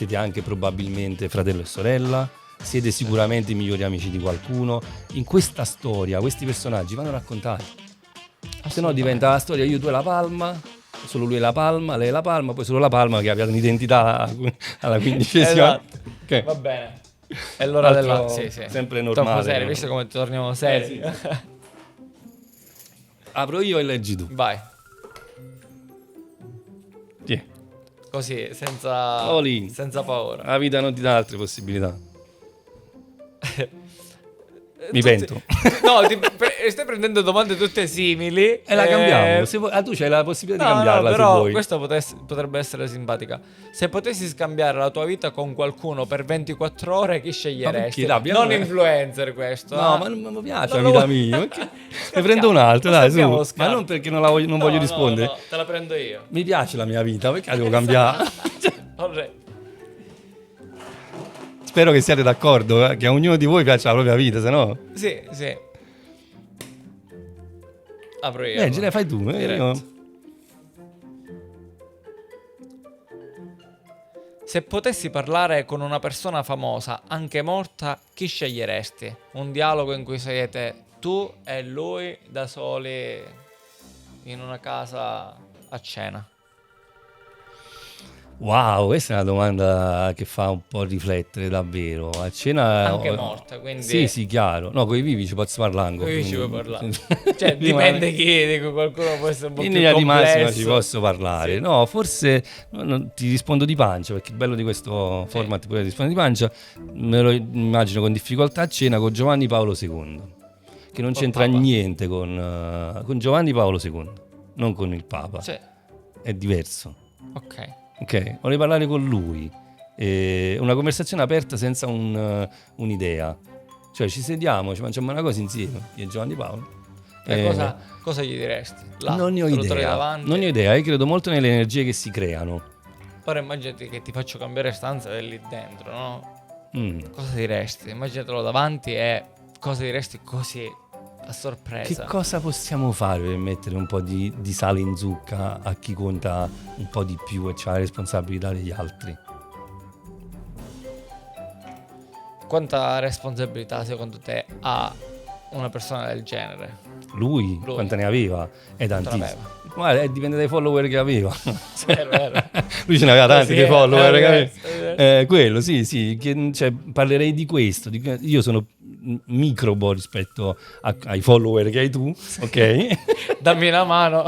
siete anche probabilmente fratello e sorella, siete sicuramente i migliori amici di qualcuno. In questa storia questi personaggi vanno raccontati, se no diventa la storia io, tu e la palma, solo lui e la palma, lei e la palma, poi solo la palma che abbia un'identità alla 15ª. Esatto. Okay. Va bene. È l'ora della... Sì. Sempre normale. Troppo serio, visto come torniamo seri. Sì. Apro io e leggi tu. Vai. Tiè. Così, senza paura. La vita non ti dà altre possibilità. Mi pento. No, stai prendendo domande tutte simili. E la cambiamo. Tu c'hai la possibilità di cambiarla, però se vuoi. Questa potrebbe essere simpatica. Se potessi scambiare la tua vita con qualcuno per 24 ore, chi sceglieresti? Non influencer questo. No, ma non mi piace la vita mia. Ne prendo un'altra, dai, su. Ma non perché non voglio rispondere. No, te la prendo io. Mi piace la mia vita, perché la devo cambiare? Spero che siate d'accordo, che a ognuno di voi piaccia la propria vita, se no... Sì. Apro io. Leggile, fai tu. Se potessi parlare con una persona famosa, anche morta, chi sceglieresti? Un dialogo in cui siete tu e lui da soli in una casa a cena. Wow, questa è una domanda che fa un po' riflettere davvero. A cena... Anche morta, quindi... Sì, chiaro. No, con i vivi ci posso parlare ancora. Con i vivi ci puoi parlare. Cioè, dipende chi, dico, qualcuno può essere un po' in più linea di complesso. massima ci posso parlare. Sì. No, forse ti rispondo di pancia, perché il bello di questo format pure rispondere di pancia. Me lo immagino con difficoltà a cena con Giovanni Paolo II, che non c'entra niente con Giovanni Paolo II, non con il Papa. Sì. È diverso. Ok, vorrei parlare con lui, una conversazione aperta senza un'idea, cioè ci sediamo, ci mangiamo una cosa insieme, io e Giovanni Paolo. Cosa gli diresti? Non ne ho idea, io credo molto nelle energie che si creano. Ora immaginati che ti faccio cambiare stanza e lì dentro, no? Cosa diresti? Immaginatelo davanti e cosa diresti così a sorpresa. Che cosa possiamo fare per mettere un po' di sale in zucca a chi conta un po' di più e ha la responsabilità degli altri? Quanta responsabilità secondo te ha una persona del genere? Lui? Quanta ne aveva? È tantissimo. Guarda, dipende dai follower che aveva. Vero. Lui ce ne aveva tanti dei follower che aveva. Quello sì, parlerei di questo. Io sono microbo rispetto ai follower che hai tu, ok? Dammi una mano.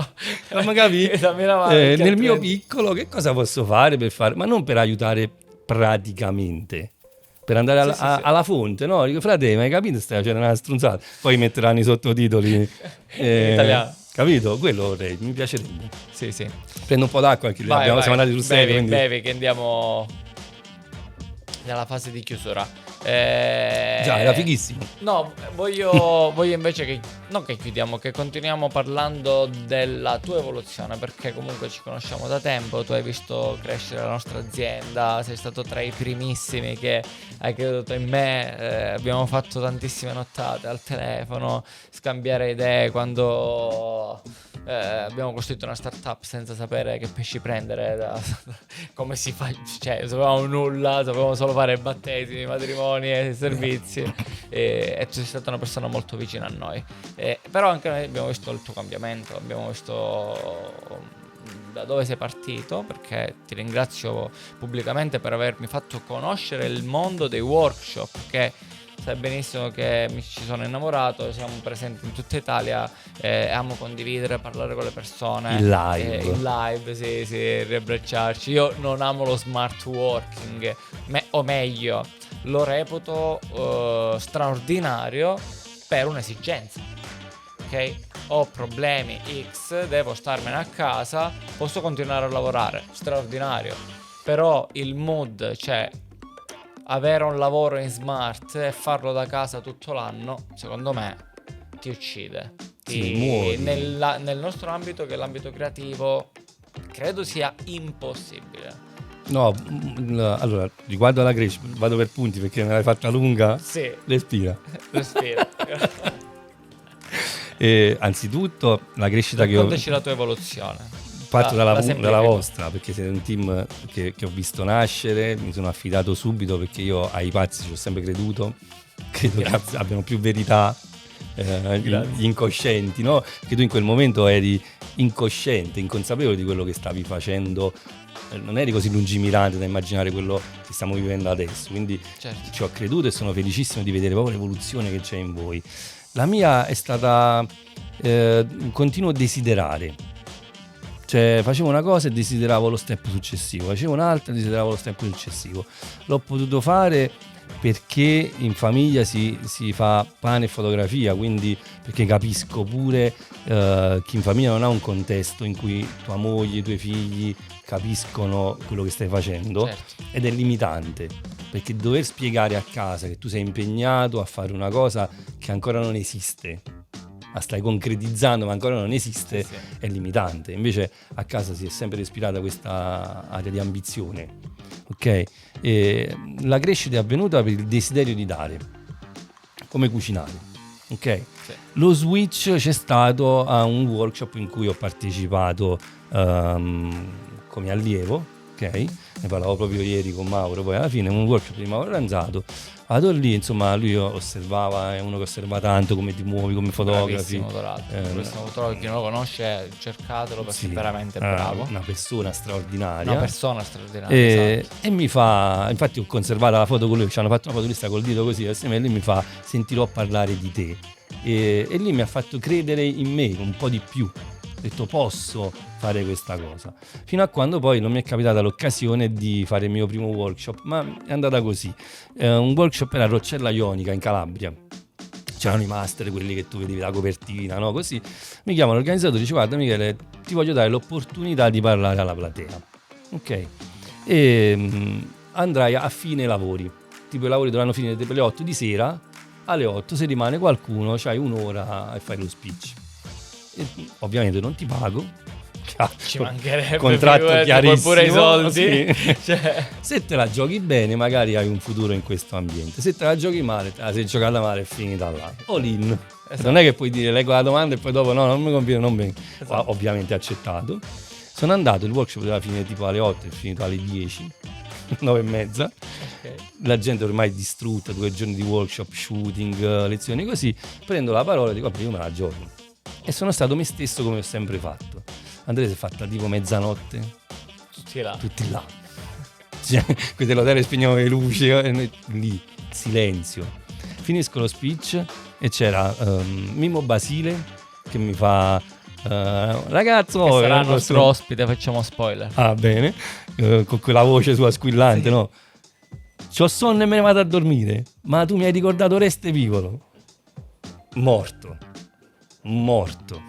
Ma capi? Dammi una mano. Nel mio piccolo che cosa posso fare per fare? Ma non per aiutare praticamente, per andare alla fonte, no? Dico, frate, ma hai capito? Stai facendo una stronzata. Poi metteranno i sottotitoli in italiano. Capito? Quello vorrei, mi piacerebbe. Sì. Prendo un po' d'acqua anche lì. Siamo andati sul serio. Bevi, che andiamo nella fase di chiusura. Già, era fighissimo. No, voglio invece che non che chiudiamo, che continuiamo parlando della tua evoluzione, perché comunque ci conosciamo da tempo, tu hai visto crescere la nostra azienda, sei stato tra i primissimi che hai creduto in me, abbiamo fatto tantissime nottate al telefono, scambiare idee quando abbiamo costruito una startup senza sapere che pesci prendere, come si fa, cioè sapevamo nulla, sapevamo solo fare battesimi, matrimoni e servizi e tu sei stata una persona molto vicina a noi, però anche noi abbiamo visto il tuo cambiamento, abbiamo visto da dove sei partito, perché ti ringrazio pubblicamente per avermi fatto conoscere il mondo dei workshop, che sai benissimo che mi ci sono innamorato, siamo presenti in tutta Italia, amo condividere, parlare con le persone in live, sì, riabbracciarci. Io non amo lo smart working, o meglio lo reputo straordinario per un'esigenza, ok? Ho problemi X, devo starmene a casa, posso continuare a lavorare, straordinario, però il mood, cioè avere un lavoro in smart e farlo da casa tutto l'anno, secondo me ti uccide. Nel nostro ambito, che è l'ambito creativo, credo sia impossibile. No, allora, riguardo alla crescita, vado per punti perché me l'hai fatta lunga. Sì. Respira. Anzitutto, la crescita che ho... Raccontaci la tua evoluzione. parto dalla vostra, perché siete un team che ho visto nascere, mi sono affidato subito perché io ai pazzi ci ho sempre creduto, credo che abbiano più verità gli incoscienti, no? Che tu in quel momento eri incosciente, inconsapevole di quello che stavi facendo, non eri così lungimirante da immaginare quello che stiamo vivendo adesso, quindi ci ho creduto e sono felicissimo di vedere proprio l'evoluzione che c'è in voi. La mia è stata un continuo desiderare, cioè facevo una cosa e desideravo lo step successivo, facevo un'altra e desideravo lo step successivo. L'ho potuto fare perché in famiglia si fa pane e fotografia, quindi perché capisco pure che in famiglia non ha un contesto in cui tua moglie, i tuoi figli capiscono quello che stai facendo, ed è limitante, perché dover spiegare a casa che tu sei impegnato a fare una cosa che ancora non esiste, la stai concretizzando ma ancora non esiste, è limitante. Invece a casa si è sempre respirata questa area di ambizione, ok? E la crescita è avvenuta per il desiderio di dare, come cucinare, ok? Lo switch c'è stato a un workshop in cui ho partecipato come allievo, ok? Ne parlavo proprio ieri con Mauro, poi alla fine un workshop di Mauro Ranzato. Vado lì, insomma, lui osservava, è uno che osserva tanto come ti muovi, come fotografi. Bravissimo, chi non lo conosce, cercatelo perché è veramente bravo. Una persona straordinaria. Esatto. E mi fa, infatti ho conservato la foto con lui, ci hanno fatto una fotolista col dito così assieme, e lui mi fa: sentirò parlare di te. E lì mi ha fatto credere in me un po' di più. Ho detto posso fare questa cosa, fino a quando poi non mi è capitata l'occasione di fare il mio primo workshop, ma è andata così. Un workshop per la Roccella Ionica in Calabria, c'erano i master, quelli che tu vedevi la copertina, no? Così mi chiama l'organizzatore e dice: guarda Michele, ti voglio dare l'opportunità di parlare alla platea, ok? E andrai a fine lavori, tipo i lavori dovranno finire per le 8 di sera, alle 8 se rimane qualcuno c'hai un'ora e fai lo speech. E ovviamente non ti pago, ci mancherebbe, contratto chiarissimo, pure i soldi. Sì. Cioè, se te la giochi bene magari hai un futuro in questo ambiente, se te la giochi male, te la sei giocata male, è finita là, all in. Non è che puoi dire leggo la domanda e poi dopo no, non mi conviene, non vengo. Ovviamente accettato. Sono andato, il workshop doveva finire tipo alle 8, è finito alle 10, 9 e mezza. La gente ormai è distrutta, 2 giorni di workshop, shooting, lezioni così. Prendo la parola e dico: vabbè, io me la gioco. E sono stato me stesso come ho sempre fatto. Andrea si è fatta tipo mezzanotte, tutti là. Cioè, qui dell'hotel spegniamo le luci e noi lì, silenzio. Finisco lo speech e c'era Mimmo Basile che mi fa: ragazzo, che sarà il nostro ospite, facciamo spoiler. Ah, bene, con quella voce sua squillante, no? C'ho sonno e me ne vado a dormire, ma tu mi hai ricordato Oreste Picolo. Morto.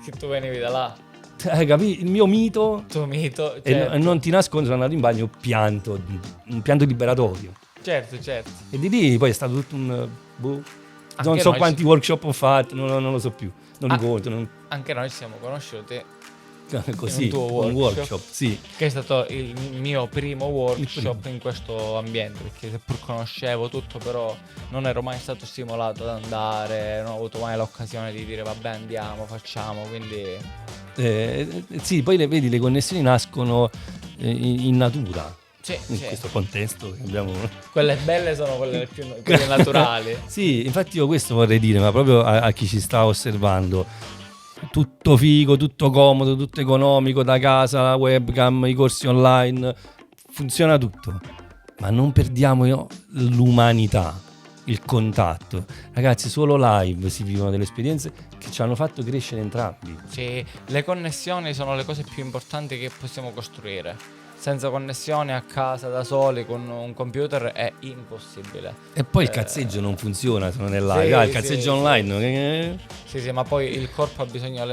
Che tu venivi da là. Capì? Il mio mito. Tuo mito, certo. E non ti nascondo, sono andato in bagno, pianto, un pianto liberatorio. Certo. E di lì poi è stato tutto un non so quanti workshop ho fatto, non lo so più, non li conto. Anche noi ci siamo conosciuti così, un workshop, sì. Che è stato il mio primo workshop in questo ambiente, perché seppur conoscevo tutto, però non ero mai stato stimolato ad andare, non ho avuto mai l'occasione di dire vabbè andiamo, facciamo, quindi sì, poi vedi, le connessioni nascono in natura. In questo contesto che abbiamo. Quelle belle sono quelle naturali. Sì, infatti io questo vorrei dire, ma proprio a chi ci sta osservando: tutto figo, tutto comodo, tutto economico, da casa, la webcam, i corsi online, funziona tutto, ma non perdiamo l'umanità, il contatto. Ragazzi, solo live si vivono delle esperienze che ci hanno fatto crescere entrambi. Sì, le connessioni sono le cose più importanti che possiamo costruire. Senza connessione a casa da soli con un computer è impossibile. E poi il cazzeggio non funziona se non è live. Il cazzeggio online. Sì, ma poi il corpo ha bisogno,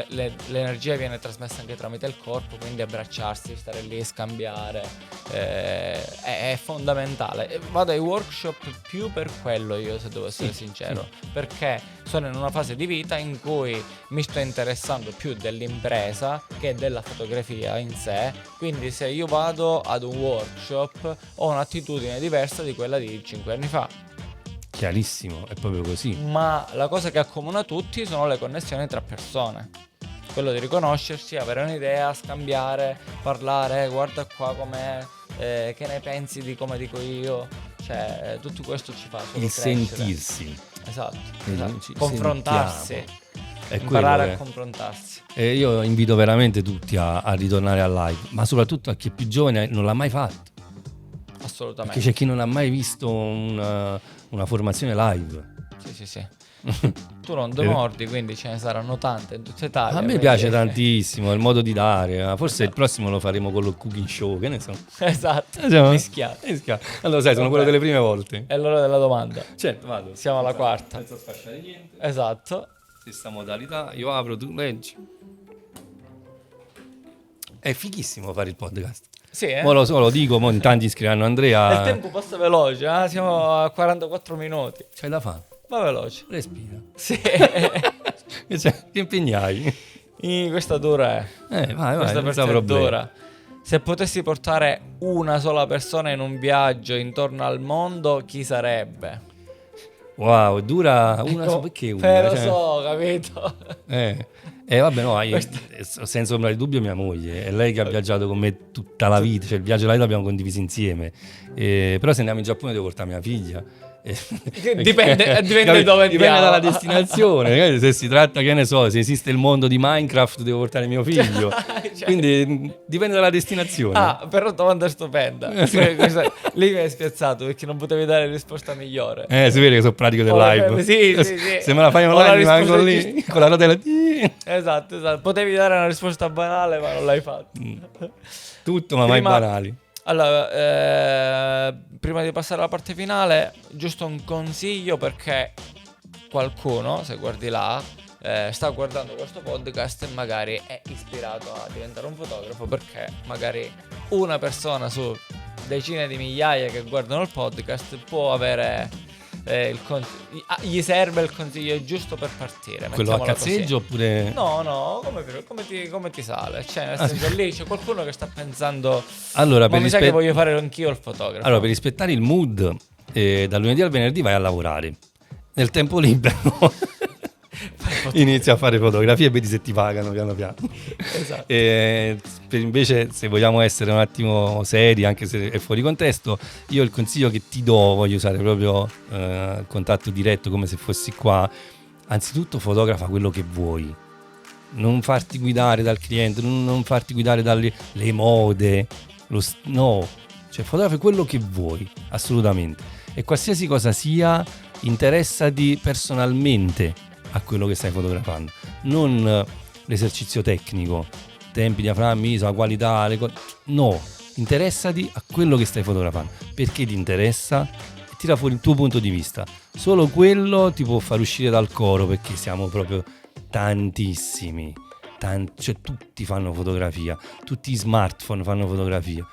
l'energia viene trasmessa anche tramite il corpo, quindi abbracciarsi, stare lì, scambiare, è fondamentale. Vado ai workshop più per quello io, se devo essere sincero, perché sono in una fase di vita in cui mi sto interessando più dell'impresa che della fotografia in sé, quindi se io vado ad un workshop ho un'attitudine diversa di quella di 5 anni fa. Chiarissimo, è proprio così. Ma la cosa che accomuna tutti sono le connessioni tra persone. quello di riconoscersi, avere un'idea, scambiare, parlare, guarda qua com'è, che ne pensi di come dico io, cioè tutto questo ci fa solo Il crescere. sentirsi. Esatto, Ci confrontarsi, È imparare quello a che- confrontarsi. E io invito veramente tutti a ritornare al live, ma soprattutto a chi è più giovane non l'ha mai fatto. Assolutamente. Perché c'è chi non ha mai visto una formazione live. Sì. Tu non demordi, quindi ce ne saranno tante in tutta Italia. A me quindi- piace tantissimo il modo di dare. Forse il prossimo lo faremo con lo cooking show, che ne so. Esatto, Siamo- mischiato. Allora, sai, sono Vabbè. quello delle prime volte. È l'ora della domanda. Certo, vado. Siamo alla quarta. Senza sfasciare niente. Esatto. Stessa modalità. Io apro, tu leggi. È fighissimo fare il podcast. Sì, eh? Mo lo so, lo dico, mo in tanti scriveranno Andrea. Il tempo passa veloce, siamo a 44 minuti. C'hai da fare. Va veloce. Respira. Sì. Ti impegnai. Questa dura è. Vai, Questa per senza te è problemi. dura. Se potessi portare una sola persona in un viaggio intorno al mondo, chi sarebbe? Wow, dura una Ecco, perché una? lo Cioè, so, capito? vabbè, no, senza ombra di dubbio mia moglie, è lei che ha viaggiato con me tutta la vita, cioè il viaggio là l'abbiamo condiviso insieme. Però se andiamo in Giappone devo portare mia figlia. Dipende Capito? dove Dipende andiamo. dalla destinazione. Se si tratta, che ne so, se esiste il mondo di Minecraft devo portare mio figlio. Cioè- Quindi dipende dalla destinazione. Ah, però domanda stupenda. Lì mi hai spiazzato perché non potevi dare risposta migliore. Si vede che sono pratico del Oh, live. sì. Se me la fai Ho online la rimango risposta lì giusta. con la rotella. Esatto. Potevi dare una risposta banale, ma non l'hai fatto. Tutto, ma mai Prima- banali. Allora, prima di passare alla parte finale, giusto un consiglio perché qualcuno, se guardi là, sta guardando questo podcast e magari è ispirato a diventare un fotografo perché magari una persona su decine di migliaia che guardano il podcast può avere gli serve il consiglio giusto per partire. Quello a mettiamola cazzeggio così. oppure... No, come ti sale? Cioè, nel senso, lì c'è qualcuno che sta pensando. Allora, Ma mi sa che voglio fare anch'io il fotografo. Allora, per rispettare il mood, dal lunedì al venerdì vai a lavorare. Nel tempo libero inizi a fare fotografie e vedi se ti pagano piano piano. Esatto. Invece, se vogliamo essere un attimo seri, anche se è fuori contesto, io il consiglio che ti do, voglio usare proprio contatto diretto come se fossi qua. Anzitutto fotografa quello che vuoi. Non farti guidare dal cliente, non farti guidare dalle le mode. No, cioè fotografa quello che vuoi, assolutamente. E qualsiasi cosa sia, interessati personalmente a quello che stai fotografando, non l'esercizio tecnico, tempi, diaframmi, ISO, la qualità, no, interessati a quello che stai fotografando, perché ti interessa e tira fuori il tuo punto di vista. Solo quello ti può far uscire dal coro, perché siamo proprio tantissimi, cioè tutti fanno fotografia, tutti i smartphone fanno fotografia.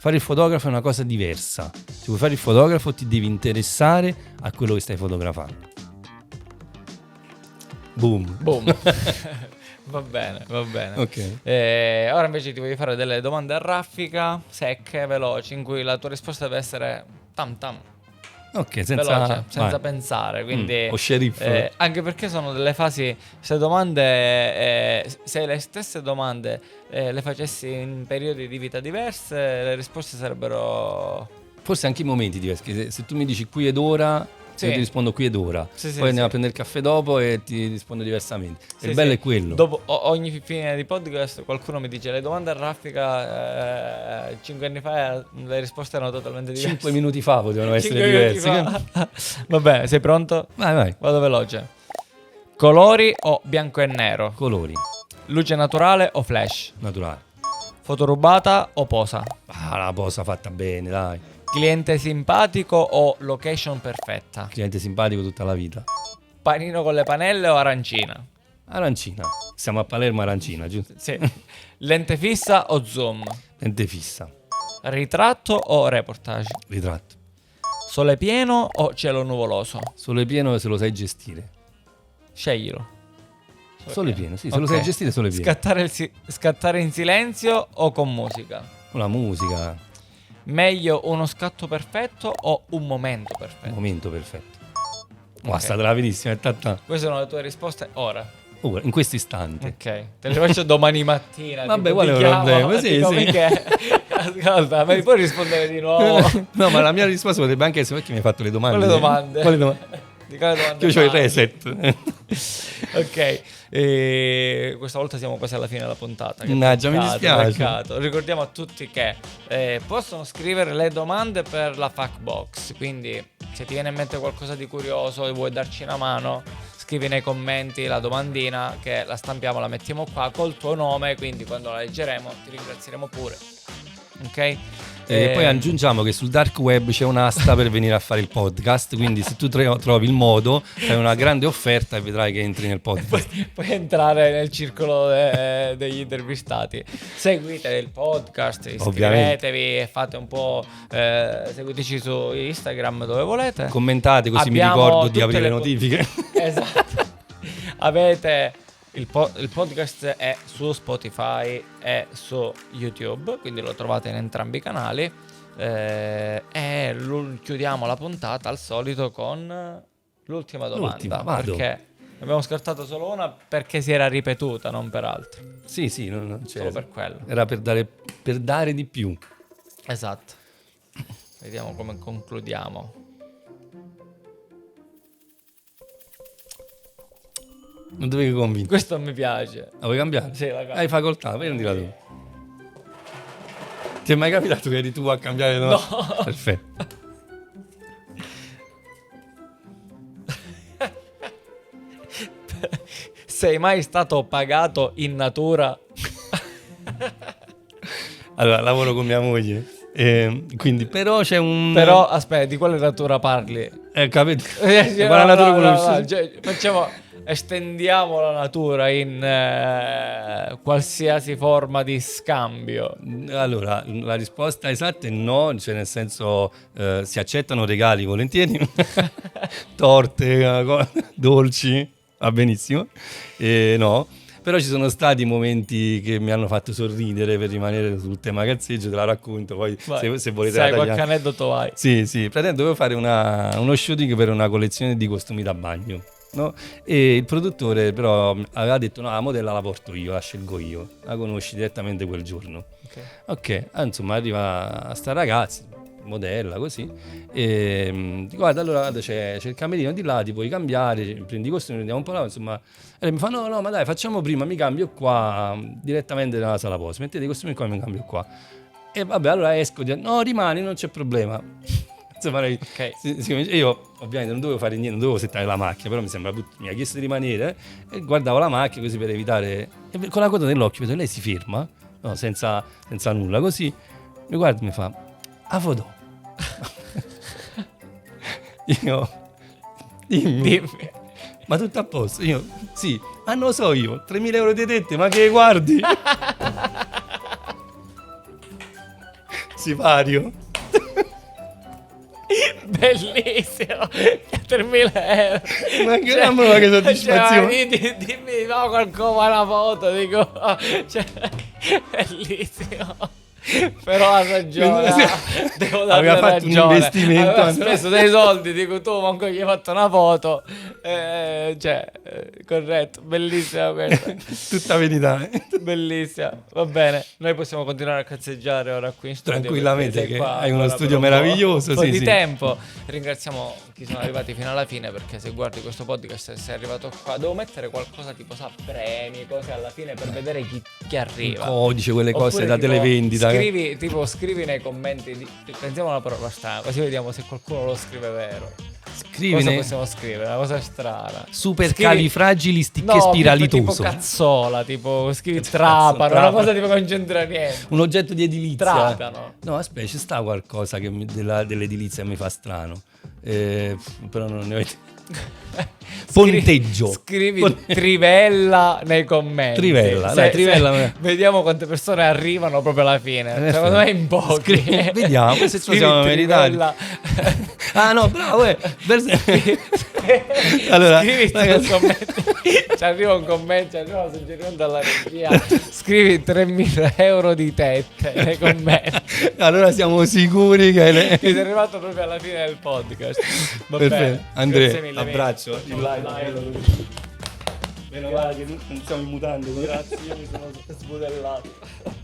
Fare il fotografo è una cosa diversa. Se vuoi fare il fotografo ti devi interessare a quello che stai fotografando. Boom. Va bene. Ok. Ora invece ti voglio fare delle domande a raffica, secche, veloci, in cui la tua risposta deve essere tam tam. Ok, Veloce, senza vai. pensare, quindi O sceriffo. anche perché sono delle fasi, se domande, se le stesse domande le facessi in periodi di vita diverse, le risposte sarebbero Forse anche i momenti diversi. Che se tu mi dici qui ed ora, Sì. io ti rispondo qui ed ora. Sì, Poi andiamo sì. a prendere il caffè dopo e ti rispondo diversamente. Sì, il bello sì. è quello. Dopo ogni fine di podcast qualcuno mi dice le domande a raffica 5 anni fa le risposte erano totalmente diverse. 5 minuti fa potevano essere 5 minuti diversi. fa. Va bene, sei pronto? Vai. Vado veloce. Colori o bianco e nero? Colori. Luce naturale o flash? Naturale. Fotorubata o posa? La posa fatta bene, dai. Cliente simpatico o location perfetta? Cliente simpatico tutta la vita. Panino con le panelle o arancina? Arancina. Siamo a Palermo, arancina, giusto? Sì. Lente fissa o zoom? Lente fissa. Ritratto o reportage? Ritratto. Sole pieno o cielo nuvoloso? Sole pieno se lo sai gestire. Sceglilo. Sole pieno, sì, se lo Ok. sai gestire sole pieno. Scattare in silenzio o con musica? La musica, Meglio uno scatto perfetto o un momento perfetto? momento perfetto. Ok. Sta rapidissima, è tanta. Queste sono le tue risposte ora. ora, in questo istante. Ok, te le faccio domani mattina. Vabbè, tipo, quale ti è il chiamo, problema? ti Sì, dico, sì. Michele, ascolta, mi puoi rispondere di nuovo? No, ma la mia risposta potrebbe anche essere perché mi hai fatto le domande. Quale domande? Quale domande? Di quale domande Io ho il fai? reset. Ok, e questa volta siamo quasi alla fine della puntata. Che Mannaggia, mi peccato, dispiace. peccato. Ricordiamo a tutti che possono scrivere le domande per la Factbox, quindi se ti viene in mente qualcosa di curioso e vuoi darci una mano, scrivi nei commenti la domandina che la stampiamo, la mettiamo qua col tuo nome, quindi quando la leggeremo ti ringrazieremo pure. Ok? E poi aggiungiamo che sul dark web c'è un'asta per venire a fare il podcast, quindi se tu trovi il modo, fai una grande offerta e vedrai che entri nel podcast. Puoi entrare nel circolo degli intervistati. Seguite il podcast, iscrivetevi e fate un po', seguiteci su Instagram dove volete. Commentate così mi Abbiamo ricordo di tutte aprire le le notifiche. Esatto. Avete il podcast è su Spotify e su YouTube, quindi lo trovate in entrambi i canali. E chiudiamo la puntata al solito con l'ultima domanda. L'ultima, vado. Perché abbiamo scartato solo una perché si era ripetuta, non per altro. Sì, non c'è. Solo per quello. Era per dare di più. Esatto. Vediamo come concludiamo. Non dovevi convincere. Questo mi piace. La vuoi cambiare? Sì, la cambio. Hai facoltà, prendila tu. Ti è mai capitato che eri tu a cambiare? No. Perfetto. Sei mai stato pagato in natura? Allora, lavoro con mia moglie. Quindi, però c'è un. Però, aspetta, di quale natura parli? Capito? Sì, Quale natura no, conosci? cioè, estendiamo la natura in qualsiasi forma di scambio. Allora, la risposta esatta è no, cioè nel senso si accettano regali volentieri, torte, dolci, va benissimo, no. Però ci sono stati momenti che mi hanno fatto sorridere per rimanere sul tema cazzeggio, te la racconto, poi se volete sai la qualche tagliamo. aneddoto vai. Sì, praticamente dovevo fare uno shooting per una collezione di costumi da bagno, no? E il produttore però aveva detto no, la modella la porto io, la scelgo io, la conosci direttamente quel giorno. Ok, insomma arriva sta ragazza, modella così, e guarda, allora c'è il camerino di là, ti puoi cambiare, prendi i costumi, prendiamo un po' là, insomma. E mi fa no, ma dai, facciamo prima, mi cambio qua direttamente nella sala posa, mettete i costumi qua e mi cambio qua. E vabbè, allora esco, no, rimani, non c'è problema. Insomma, io ovviamente non dovevo fare niente, non dovevo settare la macchina, però mi ha chiesto di rimanere e guardavo la macchina così per evitare, e con la coda nell'occhio vedo lei si ferma, no, senza nulla, così mi guarda e mi fa a foto. Io dimmi. Ma tutto a posto? Io sì, ma non lo so io, 3.000 euro di tette, ma che guardi? Sipario. Bellissimo. 3.000 euro. Ma che soddisfazione. Dimmi qualcosa, una foto, dico. Cioè, bellissimo. Però ha ragione, devo darle aveva fatto ragione. un investimento, aveva speso dei soldi, dico tu manco gli hai fatto una foto, corretto, bellissima questa. Tutta verità, bellissima, va bene, noi possiamo continuare a cazzeggiare ora qui in studio tranquillamente, che qua hai uno studio meraviglioso, un po' sì, di sì. tempo. Ringraziamo chi sono arrivati fino alla fine, perché se guardi questo podcast e sei arrivato qua devo mettere qualcosa tipo premi, cose alla fine per vedere chi arriva, il codice, quelle cose da tipo, televendita, scrivi nei commenti pensiamo a una parola strana, così vediamo se qualcuno lo scrive vero. Cosa possiamo scrivere? Una cosa strana. Supercalifragilistichespiralitoso. Tipo cazzola, tipo scrivi trapano, una cosa tipo che non c'entra niente. Un oggetto di edilizia. Trapano. No, aspetta, c'è sta qualcosa che dell'edilizia mi fa strano. Però non ne ho Ponteggio. Scrivi Trivella nei commenti. Trivella. Vediamo quante persone arrivano proprio alla fine. Secondo me in pochi. Vediamo se ci siamo meritati. Ah no, bravo. Allora, scrivi commenti. Ci arriva un commento, ci arriva un suggerimento dalla regia. Scrivi 3.000 euro di tette nei commenti. Allora siamo sicuri che sei arrivato proprio alla fine del podcast. Va perfetto. bene. Andrea, abbraccio. Live. Meno male che non siamo in mutande. Grazie, io mi sono sbudellato.